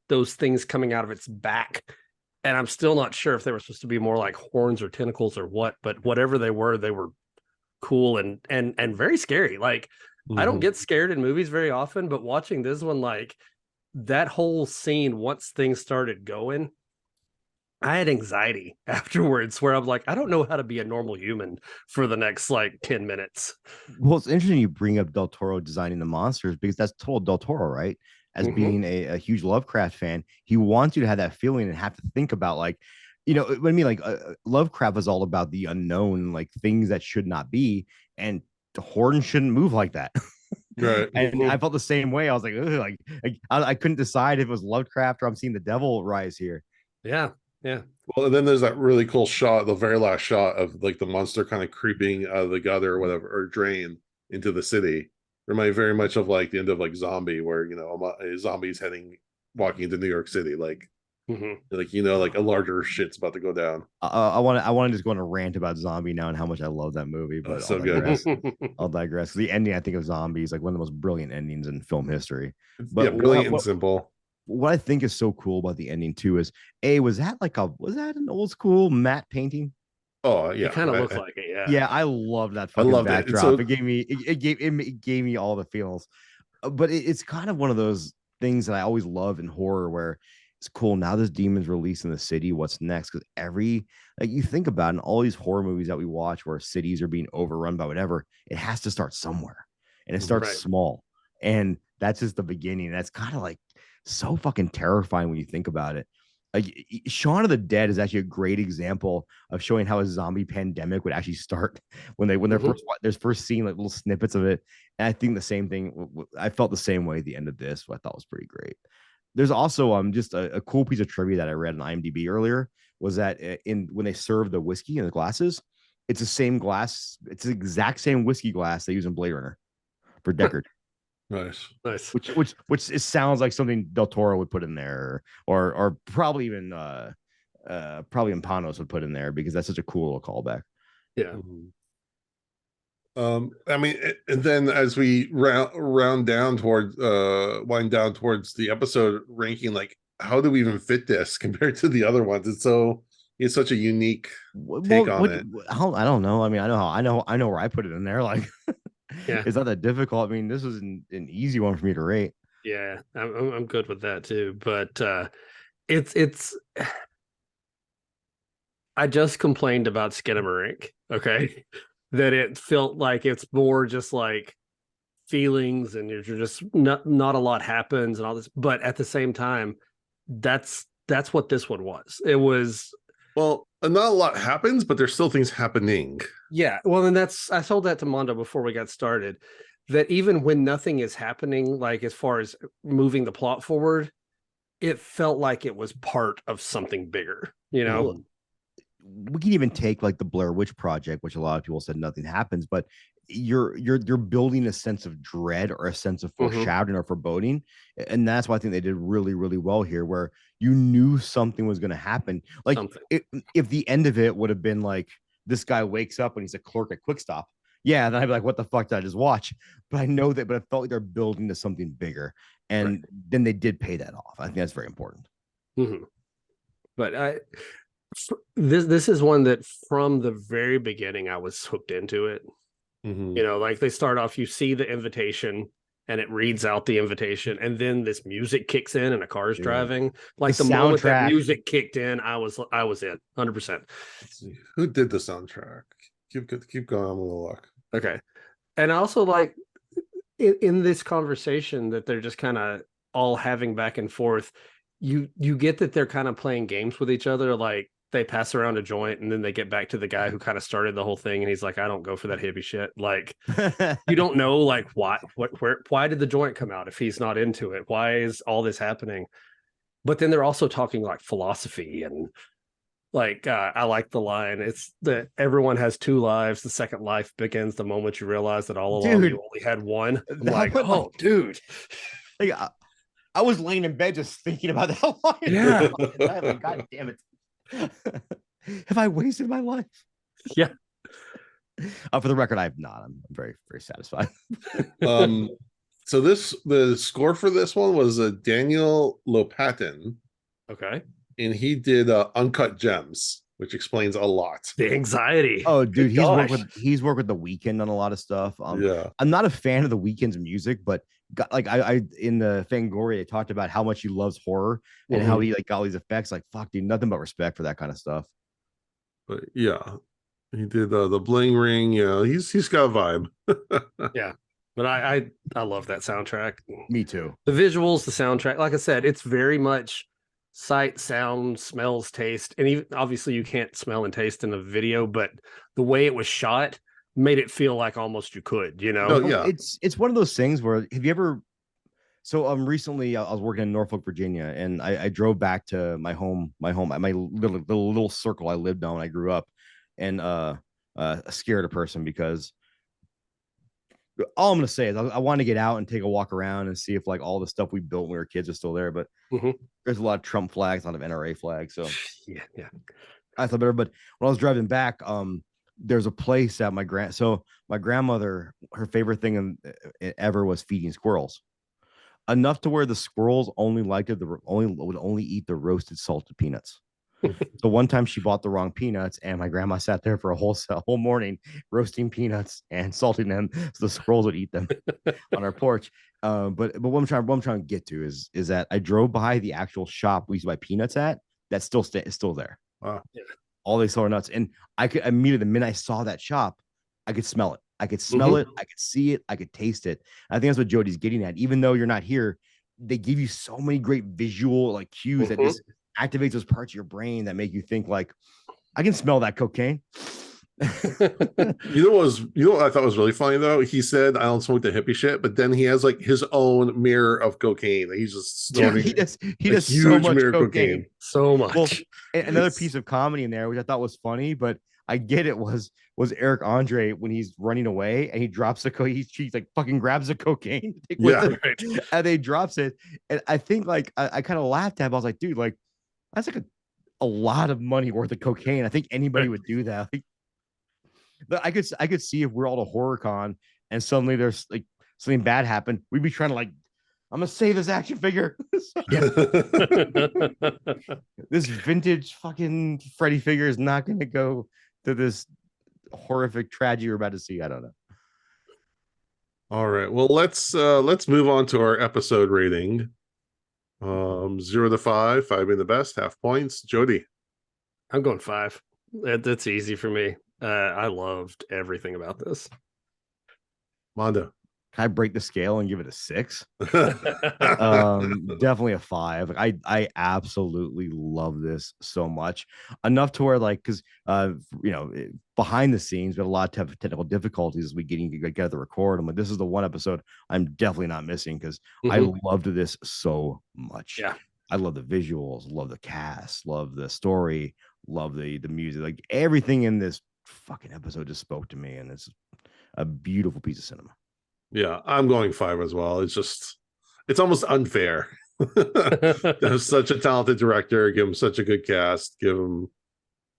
those things coming out of its back. And I'm still not sure if they were supposed to be more like horns or tentacles or what, but whatever they were cool and very scary. Like I don't get scared in movies very often, but watching this one, like that whole scene, once things started going, I had anxiety afterwards where I'm like, I don't know how to be a normal human for the next like 10 minutes. Well, it's interesting you bring up Del Toro designing the monsters because that's total Del Toro, right? As being a huge Lovecraft fan, he wants you to have that feeling and have to think about like, what I mean, like Lovecraft was all about the unknown, like things that should not be, and the horn shouldn't move like that. Right. And I felt the same way. I was like, I couldn't decide if it was Lovecraft or I'm seeing the devil rise here. Yeah. Well, and then there's that really cool shot, the very last shot of like the monster kind of creeping out of the gutter or whatever, or drain into the city. Remind very much of like the end of like Zombie, where a zombie's walking into New York City, like like a larger shit's about to go down. I want to just go on a rant about Zombie now and how much I love that movie, but So good. I'll digress. The ending, I think, of Zombie is like one of the most brilliant endings in film history. But yeah, brilliant and simple. What I think is so cool about the ending too is was that an old school matte painting? Oh yeah, it kind of looks like it. Yeah, I love that fucking backdrop. So, it gave me all the feels. But it's kind of one of those things that I always love in horror where it's cool. Now this demon's released in the city. What's next? Because you think about in all these horror movies that we watch where cities are being overrun by whatever, it has to start somewhere. And it starts small. And that's just the beginning. That's kind of like so fucking terrifying when you think about it. Like Shaun of the Dead is actually a great example of showing how a zombie pandemic would actually start when they're first seeing like little snippets of it. And I think the same thing. I felt the same way at the end of this, what I thought was pretty great. There's also just a cool piece of trivia that I read on IMDb earlier was that when they serve the whiskey in the glasses, it's the same glass. It's the exact same whiskey glass they use in Blade Runner for Deckard. Nice. Which it sounds like something Del Toro would put in there, or probably even Panos would put in there because that's such a cool little callback. Yeah. I mean, and then as we wind down towards the episode ranking, like how do we even fit this compared to the other ones? It's such a unique take on it. I don't know. I mean, I know where I put it in there. Like, yeah, it's not that difficult. I mean, this was an easy one for me to rate. Yeah, I'm good with that too. But it's. I just complained about Skinamarink. Okay. That it felt like it's more just like feelings and you're just not a lot happens and all this, but at the same time, that's what this one was. It was not a lot happens, but there's still things happening. Yeah. Well, and I told that to Mondo before we got started, that even when nothing is happening, like as far as moving the plot forward, it felt like it was part of something bigger, We can even take like the Blair Witch Project, which a lot of people said nothing happens, but you're building a sense of dread or a sense of foreshadowing or foreboding, and that's why I think they did really, really well here, where you knew something was going to happen. Like if the end of it would have been like this guy wakes up and he's a clerk at Quick Stop, yeah, then I'd be like, what the fuck did I just watch? But I know that, but it felt like they're building to something bigger, and then they did pay that off. I think that's very important. But this is one that from the very beginning I was hooked into it. Like they start off, you see the invitation and it reads out the invitation, and then this music kicks in and a car's driving. Like the moment that music kicked in, I was in 100%. Who did the soundtrack? Keep going. I'm gonna look. Okay. And also like in this conversation that they're just kind of all having back and forth, you get that they're kind of playing games with each other. Like they pass around a joint and then they get back to the guy who kind of started the whole thing. And he's like, I don't go for that hippie shit. Like, you don't know, like, why did the joint come out if he's not into it? Why is all this happening? But then they're also talking like philosophy and like, I like the line. It's that everyone has two lives. The second life begins the moment you realize that all along you only had one. I'm like, oh, dude. Like, I was laying in bed just thinking about that line. Yeah. Like, God damn it. Have I wasted my life? Yeah. For the record, I have not. I'm very, very satisfied. So the score for this one was Daniel Lopatin, Okay. and he did Uncut Gems, which explains a lot. The anxiety. Oh, dude, Good he's worked gosh. with The Weeknd on a lot of stuff. Yeah. I'm not a fan of The Weeknd's music, but like I in the Fangoria, they talked about how much he loves horror and how he like got all these effects. Like, fuck, dude, nothing but respect for that kind of stuff. But yeah, he did the Bling Ring. Yeah, he's got a vibe. Yeah. But I love that soundtrack. Me too. The visuals, the soundtrack, like I said, it's very much sight, sound, smells, taste. And even obviously you can't smell and taste in the video, but the way it was shot made it feel like almost you could, you know? Oh, yeah. It's one of those things where have you ever recently I was working in Norfolk, Virginia, and I drove back to my little circle I lived on when I grew up, and scared a person because all I'm gonna say is I want to get out and take a walk around and see if like all the stuff we built when we were kids are still there. But there's a lot of Trump flags, a lot of NRA flags. So yeah. I thought better. But when I was driving back, there's a place that my grandmother, her favorite thing ever was feeding squirrels. Enough to where the squirrels only would only eat the roasted salted peanuts. So one time she bought the wrong peanuts, and my grandma sat there for a whole morning roasting peanuts and salting them, so the squirrels would eat them on our porch. But what I'm trying to get to is that I drove by the actual shop we used to buy peanuts at. That's still there. Wow. Yeah. All these sour nuts, and I could immediately the minute I saw that shop, I could smell it. I could smell it. I could see it. I could taste it. I think that's what Jody's getting at. Even though you're not here, they give you so many great visual like cues that this activates those parts of your brain that make you think like, I can smell that cocaine. You know what I thought was really funny though? He said, I don't smoke the hippie shit, but then he has like his own mirror of cocaine. He's just snorting. He does so much cocaine. So much. Well, another piece of comedy in there, which I thought was funny, but I get it, was Eric Andre when he's running away and he drops the cocaine. He like fucking grabs the cocaine. And they drops it. And I think like I kind of laughed at him. I was like, dude, like that's like a lot of money worth of cocaine. I think anybody would do that. Like, I could see if we're all to horror con and suddenly there's like something bad happened. We'd be trying to like, I'm gonna save this action figure. This vintage fucking Freddy figure is not gonna go to this horrific tragedy we're about to see. I don't know. All right. Well, let's move on to our episode rating. 0 to 5, 5 being the best, half points. Jody. I'm going 5. That's easy for me. I loved everything about this. Mondo. Can I break the scale and give it a 6? Definitely a 5. Like, I absolutely love this so much, enough to where like, because behind the scenes we had a lot of technical difficulties as we getting together to record them. But this is the one episode I'm definitely not missing because I loved this so much. Yeah, I love the visuals, love the cast, love the story, love the music. Like everything in this fucking episode just spoke to me, and it's a beautiful piece of cinema. Yeah, I'm going 5 as well. It's almost unfair. There's such a talented director, give him such a good cast, give him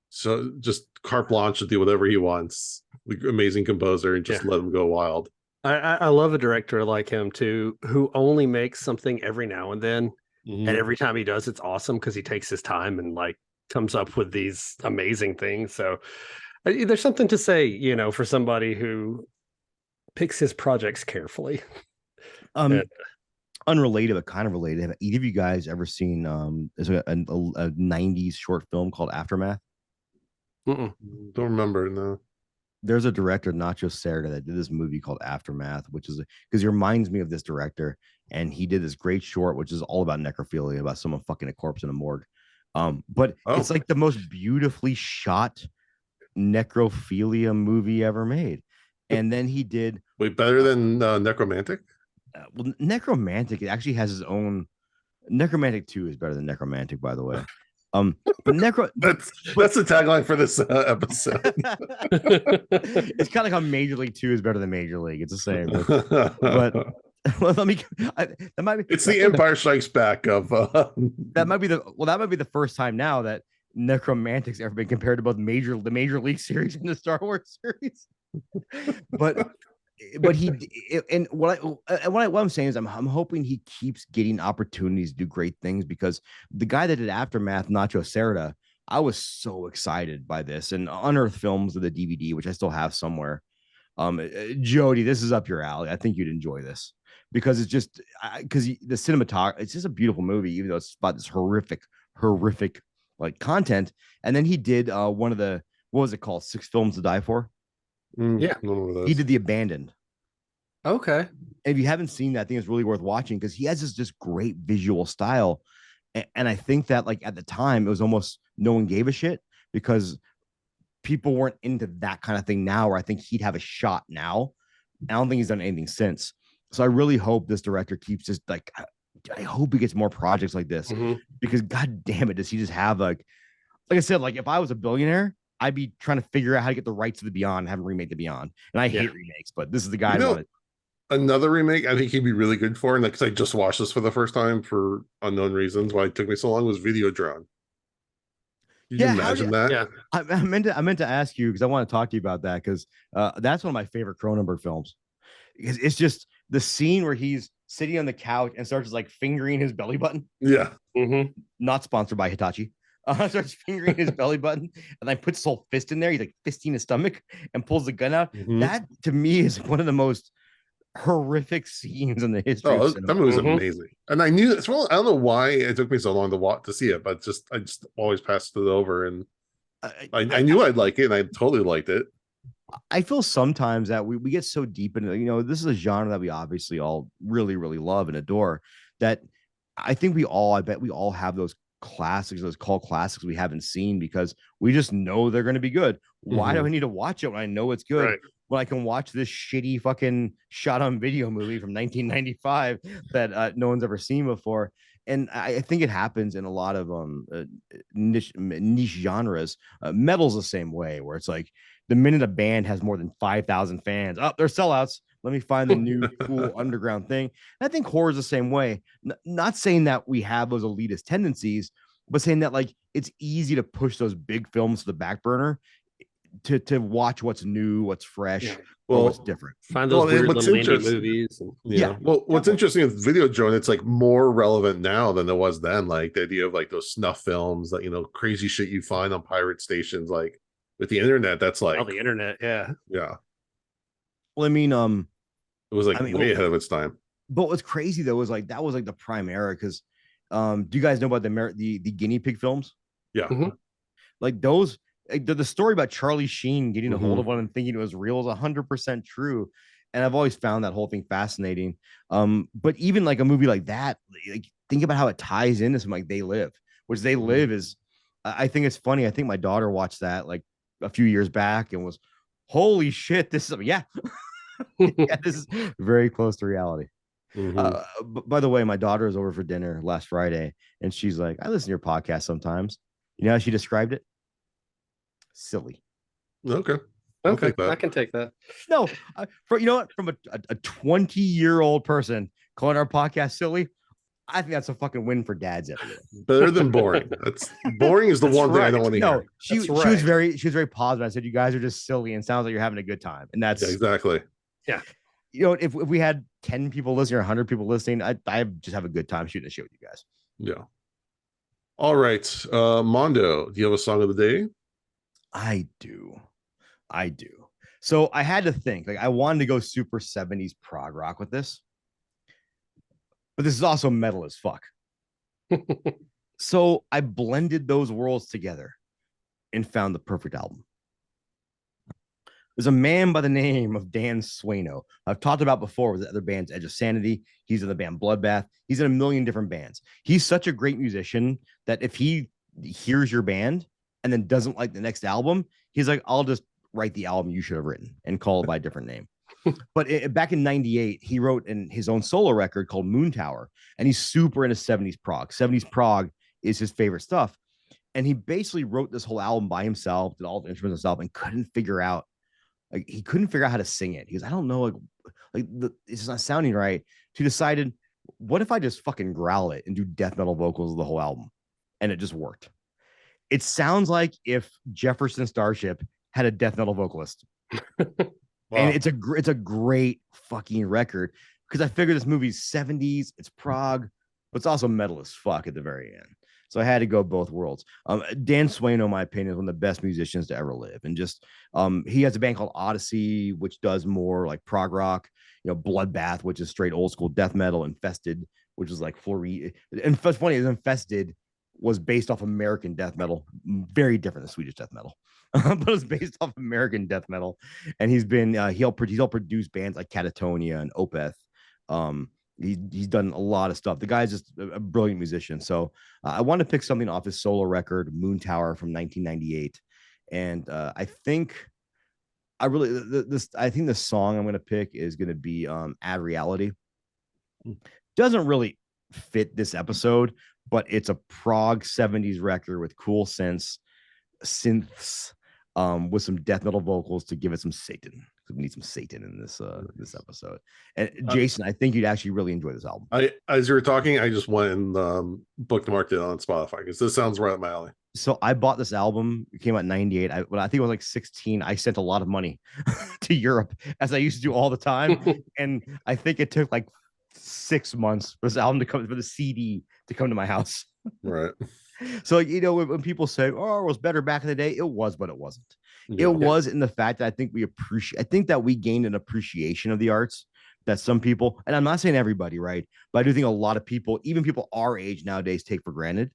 so just carte blanche to do whatever he wants. Amazing composer, and just let him go wild. I love a director like him too, who only makes something every now and then, and every time he does, it's awesome because he takes his time and like comes up with these amazing things. So there's something to say, for somebody who picks his projects carefully. Unrelated but kind of related, have either of you guys ever seen there's a 90s short film called Aftermath? Don't remember. No. There's a director, Nacho Cerda, that did this movie called Aftermath, which is because he reminds me of this director, and he did this great short which is all about necrophilia, about someone fucking a corpse in a morgue. But it's like the most beautifully shot necrophilia movie ever made. And then he did better than Necromantic. Well, Necromantic actually has his own. Necromantic 2 is better than Necromantic, by the way. But that's the tagline for this episode. It's kind of like how Major League 2 is better than Major League. It's the same. But It's the Empire Strikes Back of. That might be the first time now that necromantics ever been compared to both the Major League series and the Star Wars series. but he and what I'm saying is I'm hoping he keeps getting opportunities to do great things, because the guy that did Aftermath, Nacho Cerda, I was so excited by this, and Unearthed Films of the DVD, which I still have somewhere. Jody, this is up your alley. I think you'd enjoy this, because it's just because the cinematography, it's just a beautiful movie, even though it's about this horrific like content. And then he did one of the, what was it called, 6 Films to Die For. Yeah. He did The Abandoned. Okay. And if you haven't seen that, I think it's really worth watching, because he has this just great visual style. And I think that, like, at the time, it was almost no one gave a shit, because people weren't into that kind of thing now, where I think he'd have a shot now. I don't think he's done anything since. So I really hope this director keeps just like, I hope he gets more projects like this, because god damn it, does he just have like I said, like if I was a billionaire, I'd be trying to figure out how to get the rights to the Beyond and have him remake the Beyond. And I hate remakes, but this is the guy I wanted. Another remake I think he'd be really good for, and like, because I just watched this for the first time for unknown reasons why it took me so long, was Videodrome. Can you imagine that? Yeah. I meant to ask you, because I want to talk to you about that, because that's one of my favorite Cronenberg films. It's just the scene where he's sitting on the couch and starts like fingering his belly button. Yeah. Not sponsored by Hitachi. Starts fingering his belly button and then puts his whole fist in there. He's like fisting his stomach and pulls the gun out. That to me is one of the most horrific scenes in the history of cinema. That movie was amazing. And I knew as well. I don't know why it took me so long to see it, but I just always passed it over, and I knew I'd like it, and I totally liked it. I feel sometimes that we get so deep into, this is a genre that we obviously all really, really love and adore, that I bet we all have those classics, those cult classics we haven't seen, because we just know they're going to be good. Why do I need to watch it when I know it's good? Right. When I can watch this shitty fucking shot on video movie from 1995 that no one's ever seen before. And I think it happens in a lot of niche genres. Metal's the same way, where it's like the minute a band has more than 5,000 fans, they're sellouts. Let me find the new cool underground thing. And I think horror is the same way. Not saying that we have those elitist tendencies, but saying that like it's easy to push those big films to the back burner to watch what's new, what's fresh, what's different. Find those weird little indie movies. Well, what's interesting with Videodrome, it's like more relevant now than it was then. Like the idea of like those snuff films, that crazy shit you find on pirate stations, like with the internet. That's like the internet, yeah. Well, I mean, it was like way ahead of its time. But what's crazy though is like that was like the prime era, because do you guys know about the guinea pig films? Yeah. Like those. The story about Charlie Sheen getting a hold of one and thinking it was real is 100% true, and I've always found that whole thing fascinating. But even like a movie like that, like think about how it ties into something like They Live, which They Live is, I think it's funny. I think my daughter watched that like a few years back and was, holy shit, this is this is very close to reality. By the way, my daughter was over for dinner last Friday, and she's like, I listen to your podcast sometimes. You know how she described it? Silly. Okay. I can take that. No, from a 20-year-old person calling our podcast silly, I think that's a fucking win for dads everywhere. Better than boring. That's boring is the one thing I don't want to hear. She was very positive. I said, you guys are just silly and sounds like you're having a good time. And that's exactly. Yeah. If we had 10 people listening or 100 people listening, I just have a good time shooting the shit with you guys. Yeah. All right. Mondo, do you have a song of the day? I do. So I had to think, like, I wanted to go super 70s prog rock with this, but this is also metal as fuck. So I blended those worlds together and found the perfect album. There's a man by the name of Dan Swano. I've talked about before with the other bands, Edge of Sanity. He's in the band Bloodbath. He's in a million different bands. He's such a great musician that if he hears your band and then doesn't like the next album, he's like, I'll just write the album you should have written and call it by a different name. But back in 98, he wrote in his own solo record called Moon Tower, and he's super into 70s prog. 70s prog is his favorite stuff. And he basically wrote this whole album by himself, did all the instruments himself, and couldn't figure out how to sing it. He goes, I don't know, it's not sounding right. So he decided, what if I just fucking growl it and do death metal vocals of the whole album? And it just worked. It sounds like if Jefferson Starship had a death metal vocalist. Wow. And it's a great fucking record because I figured this movie's 70s, it's prog, but it's also metal as fuck at the very end. So I had to go both worlds. Dan Swaino, in my opinion, is one of the best musicians to ever live. And just he has a band called Odyssey, which does more like prog rock, Bloodbath, which is straight old school death metal, Infested, which is like and what's funny is Infested was based off American death metal, very different than Swedish death metal. But it was based off American death metal, and he's helped produce bands like Catatonia and Opeth. He's done a lot of stuff. The guy's just a brilliant musician. So I want to pick something off his solo record, Moon Tower from 1998, and I think I think the song I'm going to pick is going to be Ad Reality. Doesn't really fit this episode, but it's a prog 70s record with cool synths with some death metal vocals to give it some Satan. We need some Satan in this episode. And Jason, I think you'd actually really enjoy this album. As you were talking, I just went and bookmarked it on Spotify because this sounds right up my alley. So I bought this album. It came out in 98. When I think I was like 16, I sent a lot of money to Europe, as I used to do all the time. And I think it took like 6 months for this album to come, for the CD to come to my house. Right. So, when people say, oh, it was better back in the day, it was, but it wasn't. Yeah. It was in the fact that I think that we gained an appreciation of the arts that some people, and I'm not saying everybody, right? But I do think a lot of people, even people our age nowadays, take for granted.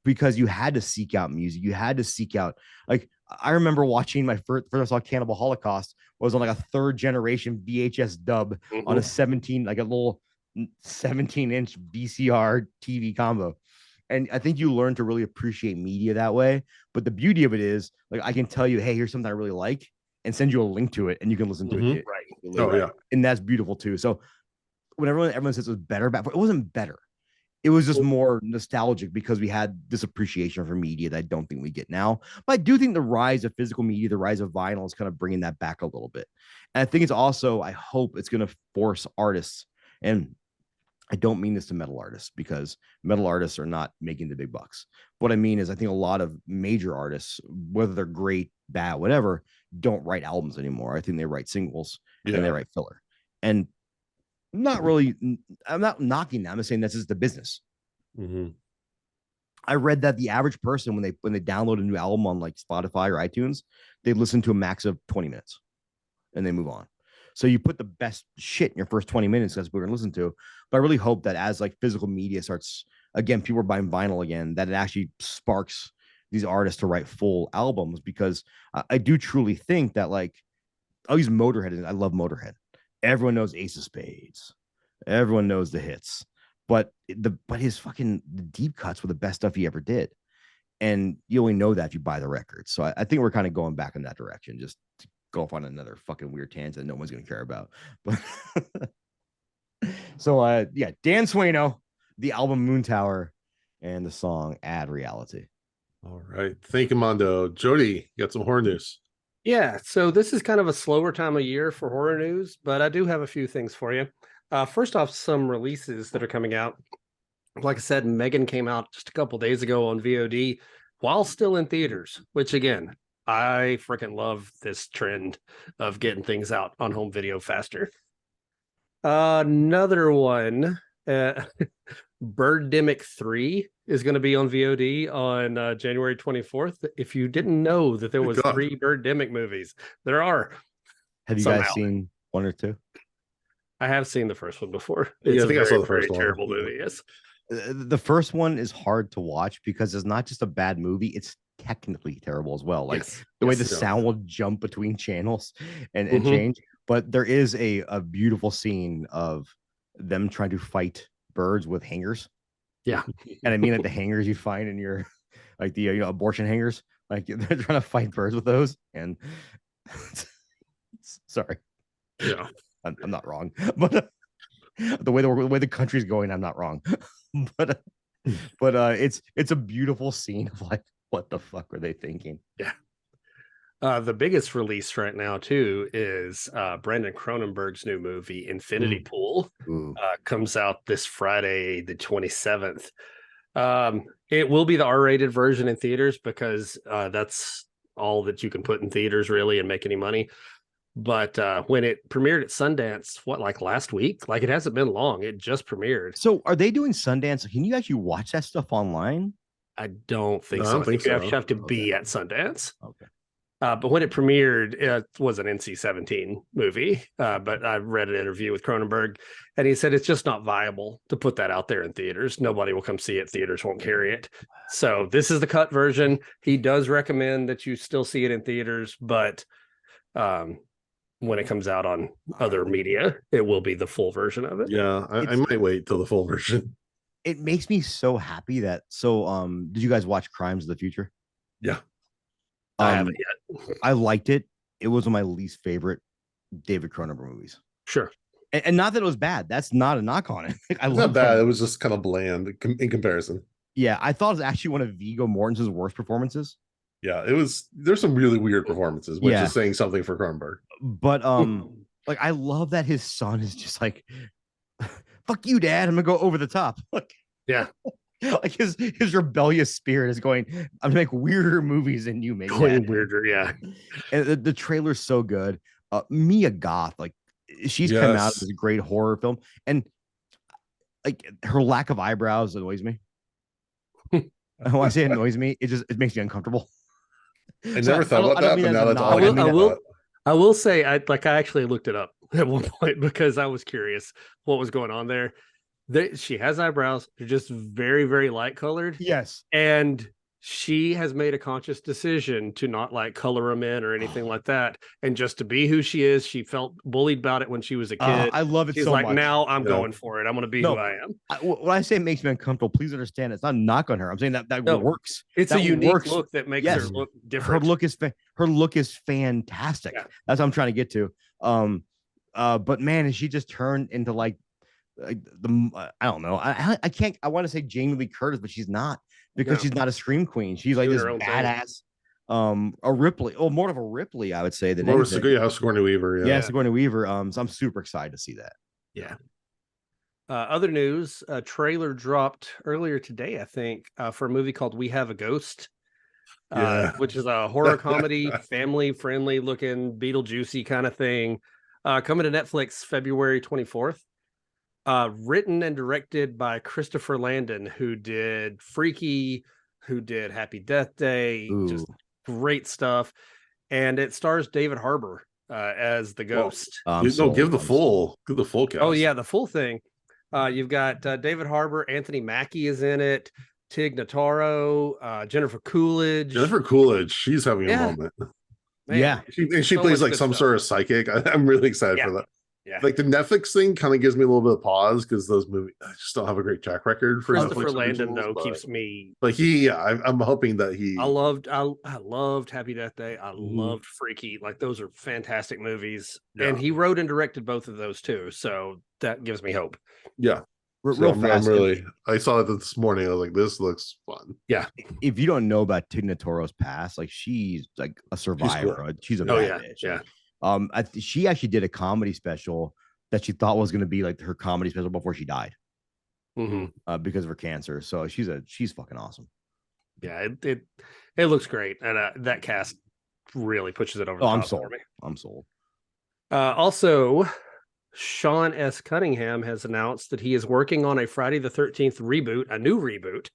Because you had to seek out music. You had to seek out, like, I remember watching my first I saw Cannibal Holocaust was on like a 3rd generation VHS dub on a 17-inch VCR TV combo. And I think you learn to really appreciate media that way. But the beauty of it is, like, I can tell you, hey, here's something I really like, and send you a link to it, and you can listen to it. Right. Oh, yeah. And that's beautiful too. So when everyone says it was better, it wasn't better. It was just more nostalgic because we had this appreciation for media that I don't think we get now. But I do think the rise of physical media, the rise of vinyl is kind of bringing that back a little bit. And I think it's also, I hope it's going to force artists, and I don't mean this to metal artists because metal artists are not making the big bucks. What I mean is I think a lot of major artists, whether they're great, bad, whatever, don't write albums anymore. I think they write singles and they write filler. And I'm not knocking them. I'm saying this is the business. I read that the average person, when they download a new album on like Spotify or iTunes, they listen to a max of 20 minutes and they move on. So you put the best shit in your first 20 minutes, that's what we're going to listen to. But I really hope that as like physical media starts, again, people are buying vinyl again, that it actually sparks these artists to write full albums, because I do truly think that, like, I'll use Motorhead. I love Motorhead. Everyone knows Ace of Spades. Everyone knows the hits. But his fucking deep cuts were the best stuff he ever did. And you only know that if you buy the record. So I think we're kind of going back in that direction, just to go off on another fucking weird tangent that no one's going to care about. But so, Dan Swaino, the album Moon Tower, and the song Ad Reality. All right. Thank you, Mondo. Jody, you got some horror news. Yeah, so this is kind of a slower time of year for horror news, but I do have a few things for you. First off, some releases that are coming out. Like I said, Megan came out just a couple days ago on VOD while still in theaters, which, again, I freaking love this trend of getting things out on home video faster. Another one, Birdemic 3 is going to be on VOD on January 24th. If you didn't know that there was 3 Birdemic movies, there are. Have you guys seen 1 or 2? I have seen the first one before. I think I saw the first one. Terrible movie. Yes. The first one is hard to watch because it's not just a bad movie; it's technically terrible as well. Like the way the sound will jump between channels and change. But there is a beautiful scene of them trying to fight birds with hangers. Yeah, and I mean like the hangers you find in your like the abortion hangers. Like they're trying to fight birds with those. And sorry, yeah, I'm not wrong, but the way the country's going, I'm not wrong. but it's a beautiful scene of like, what the fuck were they thinking? Yeah. The biggest release right now too is Brandon Cronenberg's new movie Infinity Pool. Comes out this Friday the 27th. It will be the R-rated version in theaters because that's all that you can put in theaters really and make any money. But when it premiered at Sundance, like last week? Like it hasn't been long. It just premiered. So are they doing Sundance? Can you actually watch that stuff online? I don't think No, I so. don't think You so. have to be at Sundance. Okay. But when it premiered, it was an NC-17 movie. But I read an interview with Cronenberg, and he said it's just not viable to put that out there in theaters. Nobody will come see it. Theaters won't carry it. So this is the cut version. He does recommend that you still see it in theaters, but when it comes out on other media, it will be the full version of it. Yeah, I might wait till the full version. It makes me so happy that did you guys watch Crimes of the Future? Yeah. I haven't yet. I liked it. It was one of my least favorite David Cronenberg movies. Sure. And not that it was bad. That's not a knock on it. I It's love not bad. It was just kind of bland in comparison. Yeah, I thought it was actually one of Viggo Mortensen's worst performances. Yeah, it was. There's some really weird performances, which Yeah. is saying something for Cronenberg. But like I love that his son is just like, fuck you, dad. I'm gonna go over the top. Like, Yeah. Like his rebellious spirit is going, I'm gonna make weirder movies than you make. Going Dad." weirder, yeah. And the trailer's so good. Mia Goth, like she's come out Yes. as a great horror film, and like her lack of eyebrows annoys me. When I say annoys me, it makes me uncomfortable. I So never thought about I don't that, mean but as now a that's all knock. I I can mean think I will say I actually looked it up at one point because I was curious what was going on there. She has eyebrows. They're just very, very light colored. Yes. And she has made a conscious decision to not like color them in or anything like that. And just to be who she is, she felt bullied about it when she was a kid. I love it She's so like, much. now I'm Yeah. going for it. I'm going to be who I am. When I say it makes me uncomfortable, please understand it's not a knock on her. I'm saying that No, works. It's That a unique works. look that makes Yes. her look different. Her look is fantastic. Yeah. That's what I'm trying to get to. But man, is she just turned into like the I don't know. I can't. I want to say Jamie Lee Curtis, but she's not because No. she's not a scream queen. She's like Doing this her own thing. badass. A Ripley, more of a Ripley, I would say than More anything. Sigourney Weaver. Yeah. Yeah, Sigourney Weaver. So I'm super excited to see that. Yeah. Other news, a trailer dropped earlier today, I think, for a movie called We Have a Ghost, Yeah. which is a horror comedy, family-friendly looking, Beetlejuicy kind of thing, coming to Netflix February 24th. Written and directed by Christopher Landon, who did Freaky, who did Happy Death Day, just great stuff. And it stars David Harbour as the ghost. Give the full cast. Oh yeah, the full thing. You've got David Harbour, Anthony Mackie is in it, Tig Notaro, Jennifer Coolidge. She's having a moment. Man, Yeah. She so plays much like good some stuff. sort of psychic. I'm really excited for that. Yeah. Like the Netflix thing kind of gives me a little bit of pause because those movies just don't have a great track record for Christopher Netflix Landon originals, though keeps me. But I'm hoping that he. I loved Happy Death Day. I loved Freaky. Like those are fantastic movies, and he wrote and directed both of those too. So that gives me hope. Yeah. Real fast. I saw it this morning. I was like, this looks fun. Yeah. If you don't know about Tig Notaro's past, like she's like a survivor. She's a Oh bad yeah, bitch. yeah. She actually did a comedy special that she thought was going to be like her comedy special before she died because of her cancer. So she's fucking awesome. Yeah, it looks great, and that cast really pushes it over the top for me. I'm sold. Also, Sean S. Cunningham has announced that he is working on a Friday the 13th reboot, a new reboot.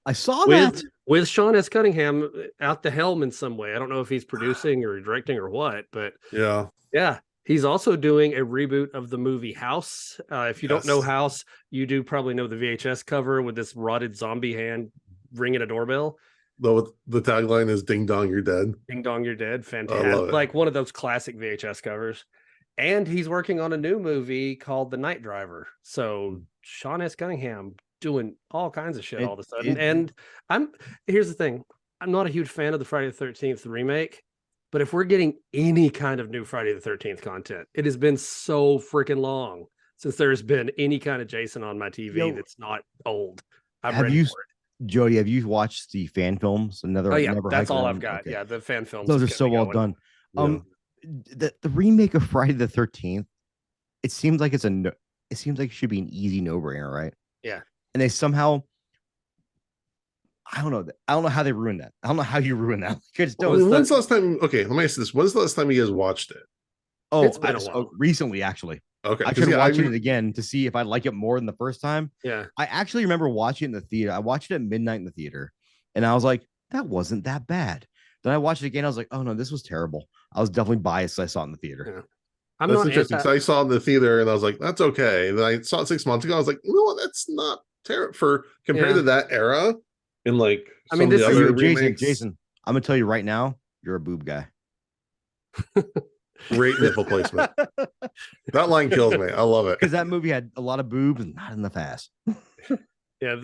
I saw that with Sean S. Cunningham out the helm in some way. I don't know if he's producing or directing or what, but yeah. He's also doing a reboot of the movie House. If you don't know House, you do probably know the VHS cover with this rotted zombie hand ringing a doorbell. Though the tagline is "Ding dong, you're dead." Ding dong, you're dead. Fantastic! Like one of those classic VHS covers. And he's working on a new movie called The Night Driver. So Sean S. Cunningham doing all kinds of shit all of a sudden. And here's the thing: I'm not a huge fan of the Friday the 13th remake. But if we're getting any kind of new Friday the 13th content, it has been so freaking long since there's been any kind of Jason on my TV that's not old. Jody, have you watched the fan films? That's all I've got. Okay. Yeah, the fan films. Those are so well done. The remake of Friday the 13th, it seems like it should be an easy no-brainer, right? Yeah. And they somehow I don't know. I don't know how they ruined that. I don't know how you ruin that. I just Well, don't. when's the last time? Okay, let me ask you this: when's the last time you guys watched it? Oh, It's been a while. recently, actually. Okay, I 'cause, tried yeah, watching it again to see if I like it more than the first time. Yeah. I actually remember watching it in the theater. I watched it at midnight in the theater, and I was like, that wasn't that bad. Then I watched it again. I was like, oh no, this was terrible. I was definitely biased. I saw it in the theater. Yeah. I'm That's not interesting. anti- So I saw it in the theater and I was like, that's okay. And then I saw it 6 months ago. I was like, you know what? That's not terrible for compared Yeah. to that era. And like I mean, some of this the is- other Jason, remakes, Jason, I'm gonna tell you right now, you're a boob guy. great nipple placement. That line kills me. I love it. Because that movie had a lot of boobs and not enough ass. Yeah,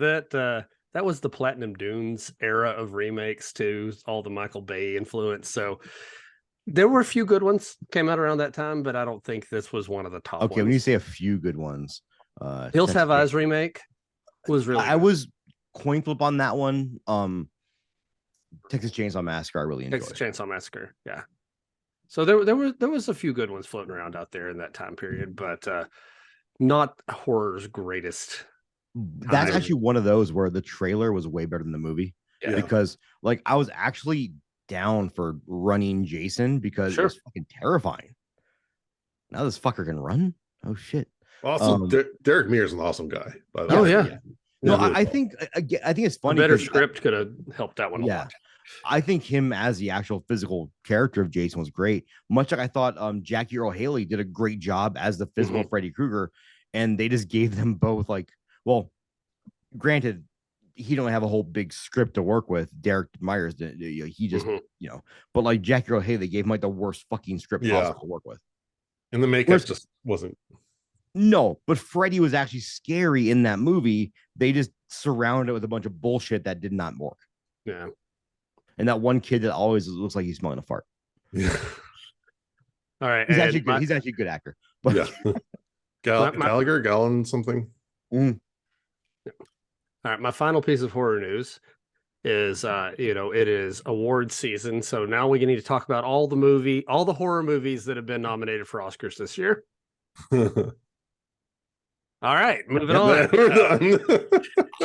that was the Platinum Dunes era of remakes too, all the Michael Bay influence. So there were a few good ones came out around that time, but I don't think this was one of the top Okay, ones. when you say a few good ones, Hills Texas Have Eyes Chainsaw- remake was really I good. was coin flip on that one. Texas Chainsaw Massacre, I really enjoyed. Texas Chainsaw Massacre. Yeah. So there was a few good ones floating around out there in that time period, but not horror's greatest. That's time. actually one of those where the trailer was way better than the movie. Yeah. Because like I was actually down for running Jason because Sure. it was fucking terrifying. Now this fucker can run. Oh shit. Also, Derek Mears is an awesome guy. By the Oh way. yeah. No, really I cool. think I think it's A funny. better 'cause script could have helped that one a Yeah. lot. I think him as the actual physical character of Jason was great. Much like I thought Jackie Earl Haley did a great job as the physical Freddy Krueger, and they just gave them both like, well, granted, he don't have a whole big script to work with. Derek Myers did. He just, but like Jackie Earl Haley, they gave him like the worst fucking script possible to work with. And the makeup Whereas- just wasn't. No, but Freddy was actually scary in that movie. They just surrounded it with a bunch of bullshit that did not work. Yeah. And that one kid that always looks like he's smelling a fart. Yeah. All right. He's and actually good. He's actually a good actor. But Yeah. Gallagher, Gallon, something. All right, my final piece of horror news is it is award season, so now we need to talk about all the horror movies that have been nominated for Oscars this year. All right, moving on. We're done.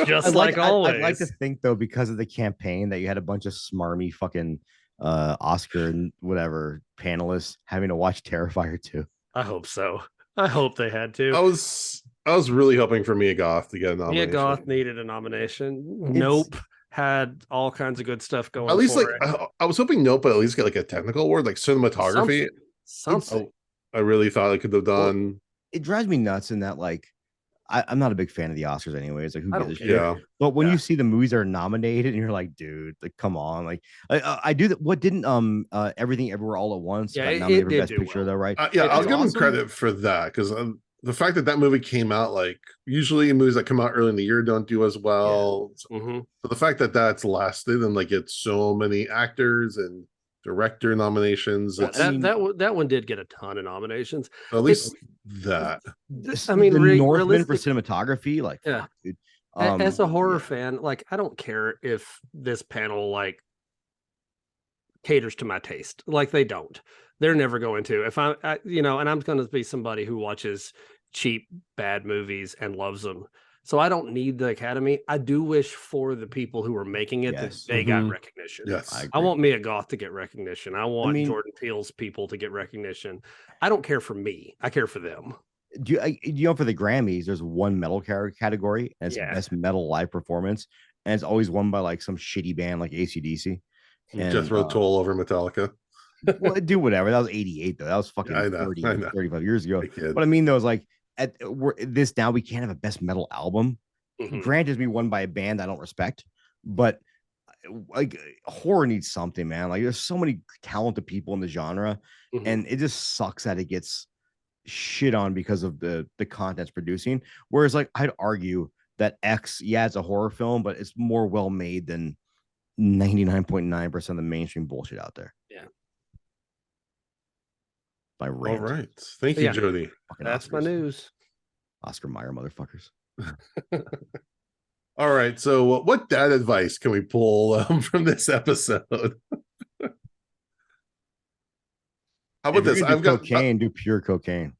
Just like always. I'd like to think though, because of the campaign, that you had a bunch of smarmy fucking Oscar and whatever panelists having to watch Terrifier 2. I hope so. I hope they had to. I was really hoping for Mia Goth to get a nomination. Mia Goth needed a nomination. Nope had all kinds of good stuff going. At least for like it. I was hoping Nope at least get like a technical award, like cinematography. Something. I really thought I could have done. It drives me nuts in that like I'm not a big fan of the Oscars anyways. Like who I gives a don't shit? Yeah. But when you see the movies that are nominated and you're like, dude, like come on, like I do that. What didn't Everything Everywhere All at Once Yeah, got it nominated for did Best do Picture well. though, right? Yeah, It I'll did give him awesome. credit for that because the fact that movie came out like usually movies that come out early in the year don't do as well. Mhm. So the fact that that's lasted and like it's so many actors and director nominations, Well, it's, that one did get a ton of nominations. at least that. I mean, the Northman for realistic- cinematography, like Yeah. fuck, dude. As a horror yeah. fan, like I don't care if this panel like caters to my taste. Like they don't. They're never going to. If and I'm going to be somebody who watches cheap bad movies and loves them. So I don't need the Academy. I do wish for the people who are making it Yes. that they got Mhm. recognition. Yes. I I agree. want Mia Goth to get recognition. I want mean- Jordan Peele's people to get recognition. I don't care for me. I care for them. Do you know for the Grammys, there's one metal category, and it's Yeah. best metal live performance, and it's always won by like some shitty band like AC/DC. And, Jethro Tull over Metallica. Well, do whatever. That was 88 though. That was fucking Yeah, I know, 30, I know. 35 years ago. I kid. But I mean, though, is like this now we can't have a best metal album. Mhm. Granted, me won by a band I don't respect, but like horror needs something, man. Like there's so many talented people in the genre, Mhm. and it just sucks that it gets shit on because of the content's producing. Whereas, like, I'd argue that X, yeah, it's a horror film, but it's more well made than 99.9% of the mainstream bullshit out there. Yeah. By All rant. right. Thank you, Yeah. Jody. Fucking That's my Oscars. news. Oscar Mayer motherfuckers. All right. So, what dad advice can we pull from this episode? How about If you're this? gonna do I've got cocaine, do pure cocaine.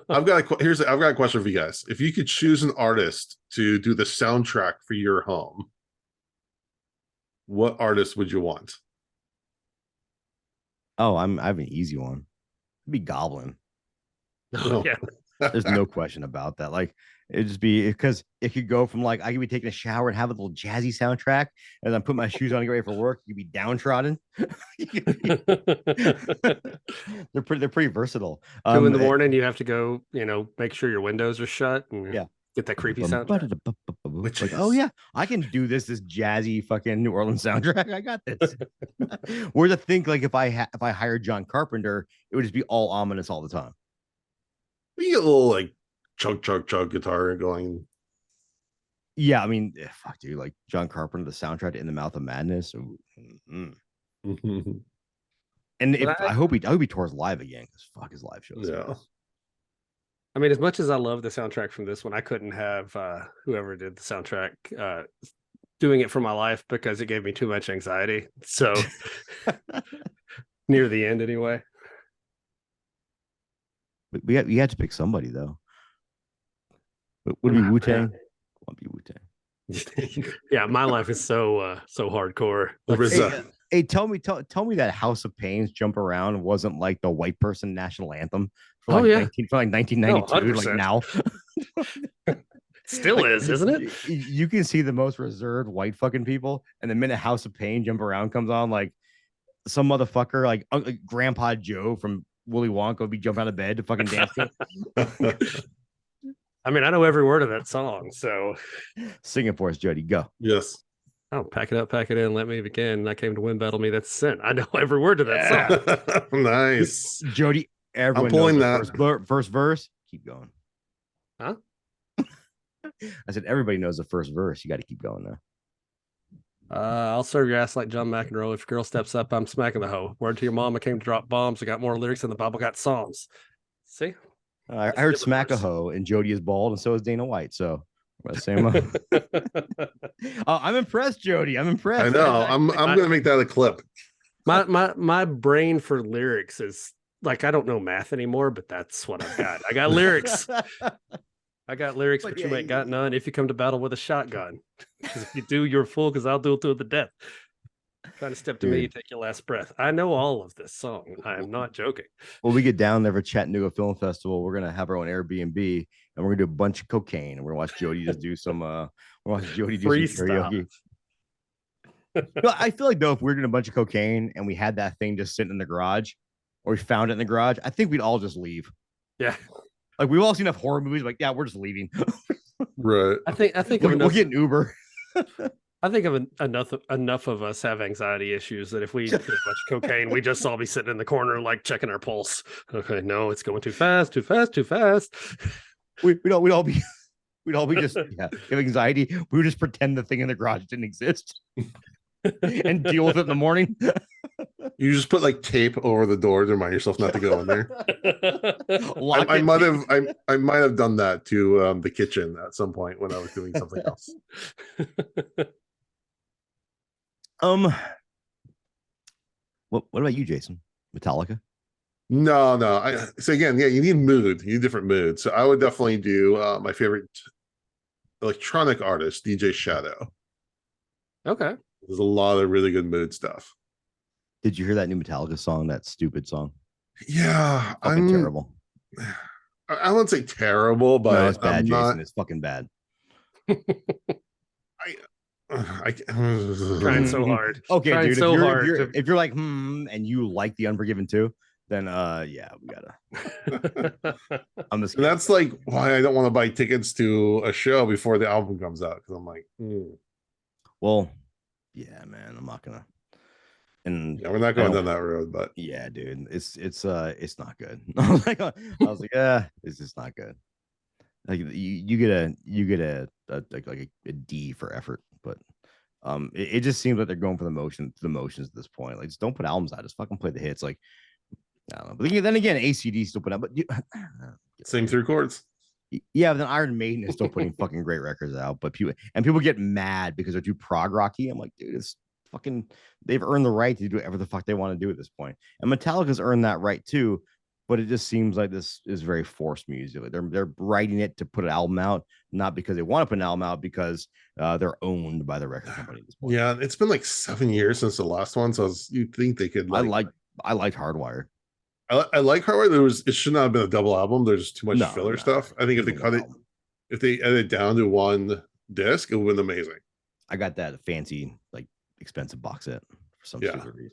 I've got a question for you guys. If you could choose an artist to do the soundtrack for your home, what artist would you want? Oh, I have an easy one. It'd be Goblin. Oh. Yeah. There's no question about that. Like it'd just be because it could go from like I could be taking a shower and have a little jazzy soundtrack, and then put my shoes on and get ready for work. You'd be downtrodden. They're pretty versatile. 2 in the morning, you have to go, make sure your windows are shut and Yeah. get that creepy soundtrack. Like, oh yeah, I can do this jazzy fucking New Orleans soundtrack. I got this. Or to think like if I hired John Carpenter, it would just be all ominous all the time. We get a little like chug chug chug guitar going. Yeah, I mean, fuck, dude, like John Carpenter, the soundtrack to In the Mouth of Madness. And I hope he tours live again because fuck his live shows. Yeah. I mean, as much as I love the soundtrack from this one, I couldn't have whoever did the soundtrack doing it for my life because it gave me too much anxiety. So near the end, anyway. But we had to pick somebody though. Would it be Wu-Tang? Won't be Wu-Tang. Yeah, my life is so hardcore. Hey, tell me that House of Pains Jump Around wasn't like the white person national anthem for like 1992, like now. Still is, isn't it? You can see the most reserved white fucking people, and the minute House of Pain Jump Around comes on, like some motherfucker like Grandpa Joe from Willy Wonka would be jumping out of bed to fucking dance to it. I mean, I know every word of that song, so sing it for us, Jody. Go. Yes. Oh, pack it up, pack it in, let me begin. I came to win, battle me, that's sin. I know every word of that song. Nice. Jody, everyone I'm pulling knows that. First verse. Keep going. Huh? I said everybody knows the first verse. You got to keep going now. I'll serve your ass like John McEnroe. If your girl steps up, I'm smacking the hoe. Word to your mom, I came to drop bombs. I got more lyrics than the Bible got psalms. See? I heard smack a hoe, and Jody is bald, and so is Dana White. So same. I'm impressed, Jody. I'm impressed. I know. I'm gonna make that a clip. My brain for lyrics is like I don't know math anymore, but that's what I've got. I got lyrics. I got lyrics, but you ain't got none if you come to battle with a shotgun. Because if you do, you're a fool, because I'll do it to the death. Trying to step to me, you take your last breath. I know all of this song. I am not joking. When we get down there for Chattanooga Film Festival, we're gonna have our own Airbnb and we're gonna do a bunch of cocaine and we're gonna watch Jody just do some karaoke. I feel like though, if we're doing a bunch of cocaine and we had that thing just sitting in the garage, or we found it in the garage, I think we'd all just leave. Yeah. Like we've all seen enough horror movies, like, yeah, we're just leaving. Right. I think we'll get an Uber. I think of enough of us have anxiety issues that if we did a bunch of cocaine, we just all be sitting in the corner like checking our pulse. Okay, no, it's going too fast, too fast, too fast. We'd all be just have anxiety. We would just pretend the thing in the garage didn't exist and deal with it in the morning. You just put like tape over the door to remind yourself not to go in there. I might have done that to the kitchen at some point when I was doing something else. What about you, Jason? Metallica? No. So again, yeah, you need mood. You need different moods. So I would definitely do my favorite electronic artist, DJ Shadow. Okay. There's a lot of really good mood stuff. Did you hear that new Metallica song? That stupid song? Yeah, fucking terrible. I wouldn't say terrible, but no, it's bad, Jason. It's fucking bad. I trying so hard. Okay, trying dude. So if you're like and you like The Unforgiven too, then yeah, we gotta. I'm just. And that's like why I don't want to buy tickets to a show before the album comes out, because I'm like, well, yeah, man, I'm not gonna. And yeah, we're not going down that road, but yeah, dude, it's not good. I was like, yeah, it's just not good. Like you get a D for effort, but it just seems like they're going for the motions at this point. Like, just don't put albums out, just fucking play the hits. Like, I don't know. But then again, ACD still put out, but same 3 chords. Yeah, but then Iron Maiden is still putting fucking great records out, but people get mad because they're too prog rocky. I'm like, dude, it's fucking, they've earned the right to do whatever the fuck they want to do at this point. And Metallica's earned that right too, but it just seems like this is very forced music. Like they're writing it to put an album out, not because they want to put an album out, because they're owned by the record company at this point. Yeah, it's been like 7 years since the last one, so you'd think they could. I liked Hardwire. I like Hardwire. It should not have been a double album. There's too much filler stuff. I think if they cut it, if they edit it down to one disc, it would have been amazing. I got that fancy, like expensive box set for some Yeah. stupid reason.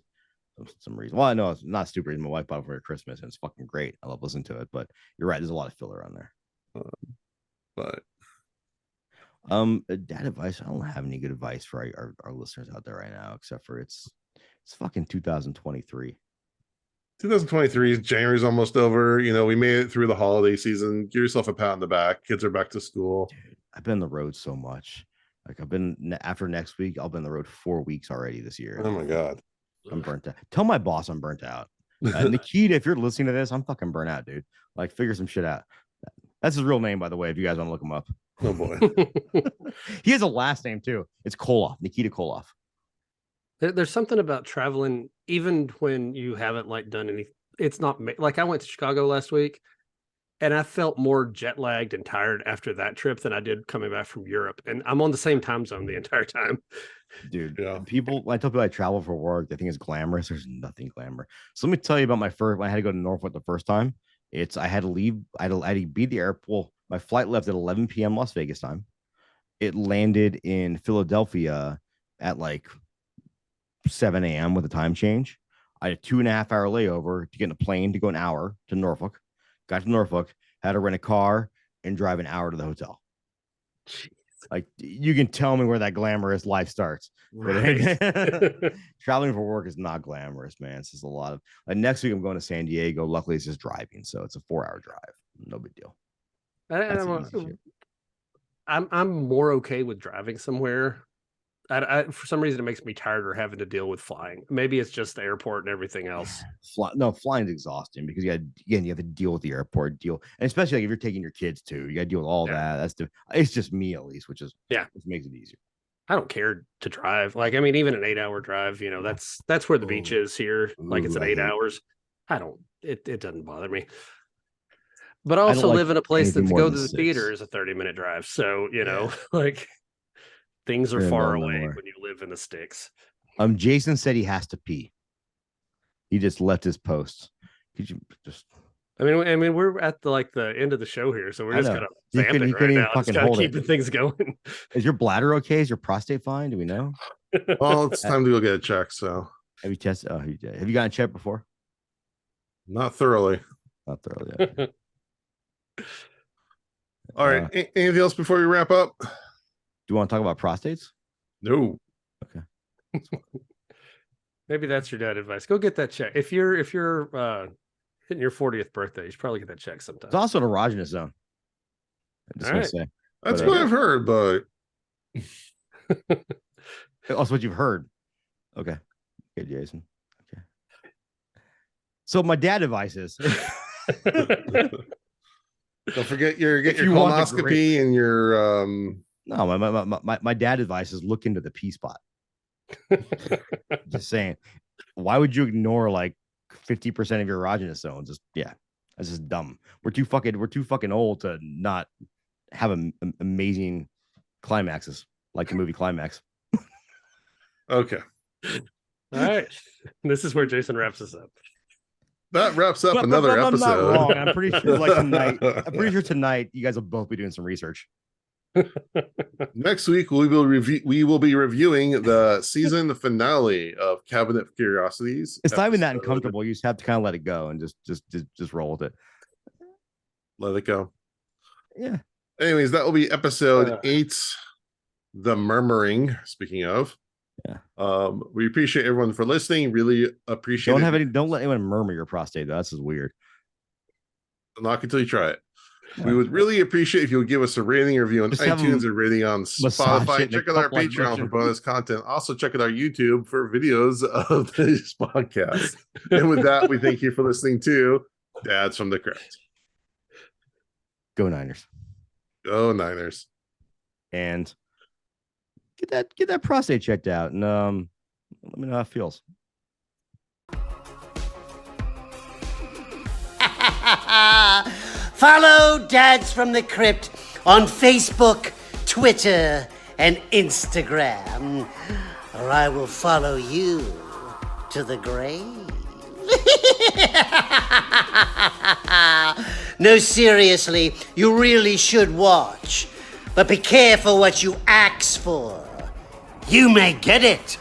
Some reason. Well, I know it's not stupid reason. My wife bought it for Christmas, and it's fucking great. I love listening to it. But you're right. There's a lot of filler on there. But dad advice. I don't have any good advice for our listeners out there right now, except for it's fucking 2023. 2023, January's almost over. You know, we made it through the holiday season. Give yourself a pat on the back. Kids are back to school. Dude, I've been on the road so much. Like after next week, I'll be on the road 4 weeks already this year. Oh my God. I'm burnt out. Tell my boss I'm burnt out. Nikita, if you're listening to this, I'm fucking burnt out, dude. Like, figure some shit out. That's his real name, by the way, if you guys want to look him up. Oh boy. He has a last name too. It's Koloff, Nikita Koloff. There's something about traveling, even when you haven't like done any. It's not like I went to Chicago last week, and I felt more jet lagged and tired after that trip than I did coming back from Europe. And I'm on the same time zone the entire time. Dude, Yeah. when I tell people I travel for work, they think it's glamorous. There's nothing glamorous. So let me tell you about when I had to go to Norfolk the first time. I had to leave. I had to be at the airport. Well, my flight left at 11 p.m. Las Vegas time. It landed in Philadelphia at like 7 a.m. with a time change. I had a 2.5 hour layover to get in a plane to go an hour to Norfolk. Got to Norfolk, had to rent a car and drive an hour to the hotel. Jeez. Like, you can tell me where that glamorous life starts. Right. Traveling for work is not glamorous, man. It's just a lot of next week I'm going to San Diego. Luckily, it's just driving, so it's a 4-hour drive. No big deal. I'm more okay with driving somewhere. For some reason, it makes me tired or having to deal with flying. Maybe it's just the airport and everything else. Flying is exhausting because you have to deal with the airport and especially like if you're taking your kids too, you got to deal with all that. It's just me at least, which makes it easier. I don't care to drive. Like, I mean, even an 8-hour drive, you know, that's where the beach is here. Like, it's at 8 hours. It doesn't bother me. But I also live in a place that to go to the theater is a 30-minute drive. So, you know, like things are far away when you live in the sticks. Jason said he has to pee. He just left his post. Could you just? I mean, we're at the end of the show here, so we're just kind of vamping right now. Just kind of keeping things going. Is your bladder okay? Is your prostate fine? Do we know? Well, it's time to go get a check. So have you tested? Oh, have you gotten checked before? Not thoroughly. Not thoroughly. Okay. All right. Anything else before we wrap up? Do you want to talk about prostates? No. Okay. Maybe that's your dad advice. Go get that check. If you're hitting your 40th birthday, you should probably get that check sometime. It's also an erogenous zone. I'm just gonna say. That's what I've heard, but also what you've heard. Okay. Okay, Jason. Okay. So my dad advice is don't forget get your colonoscopy and your No, my dad advice is look into the P spot. Just saying. Why would you ignore like 50% of your erogenous zones? That's just dumb. We're too fucking old to not have an amazing climaxes like the movie Climax. Okay. All right. This is where Jason wraps us up. That wraps up another episode. I'm not wrong. I'm pretty sure tonight you guys will both be doing some research. Next week we will be reviewing the season finale of Cabinet of Curiosities. It's not even that uncomfortable. You just have to kind of let it go and just roll with it. Let it go. Yeah. Anyways, that will be episode 8, The Murmuring. Speaking of, we appreciate everyone for listening. Really appreciate. Don't let anyone murmur your prostate. That's just weird. Knock until you try it. We would really appreciate if you would give us a rating review on iTunes and rating on Spotify. Check out our Patreon for bonus content. Also check out our YouTube for videos of this podcast. And with that, we thank you for listening to Dads from the Crypt. Go Niners. Go Niners. And get that prostate checked out and let me know how it feels. Follow Dads from the Crypt on Facebook, Twitter, and Instagram, or I will follow you to the grave. No, seriously, you really should watch. But be careful what you ask for. You may get it.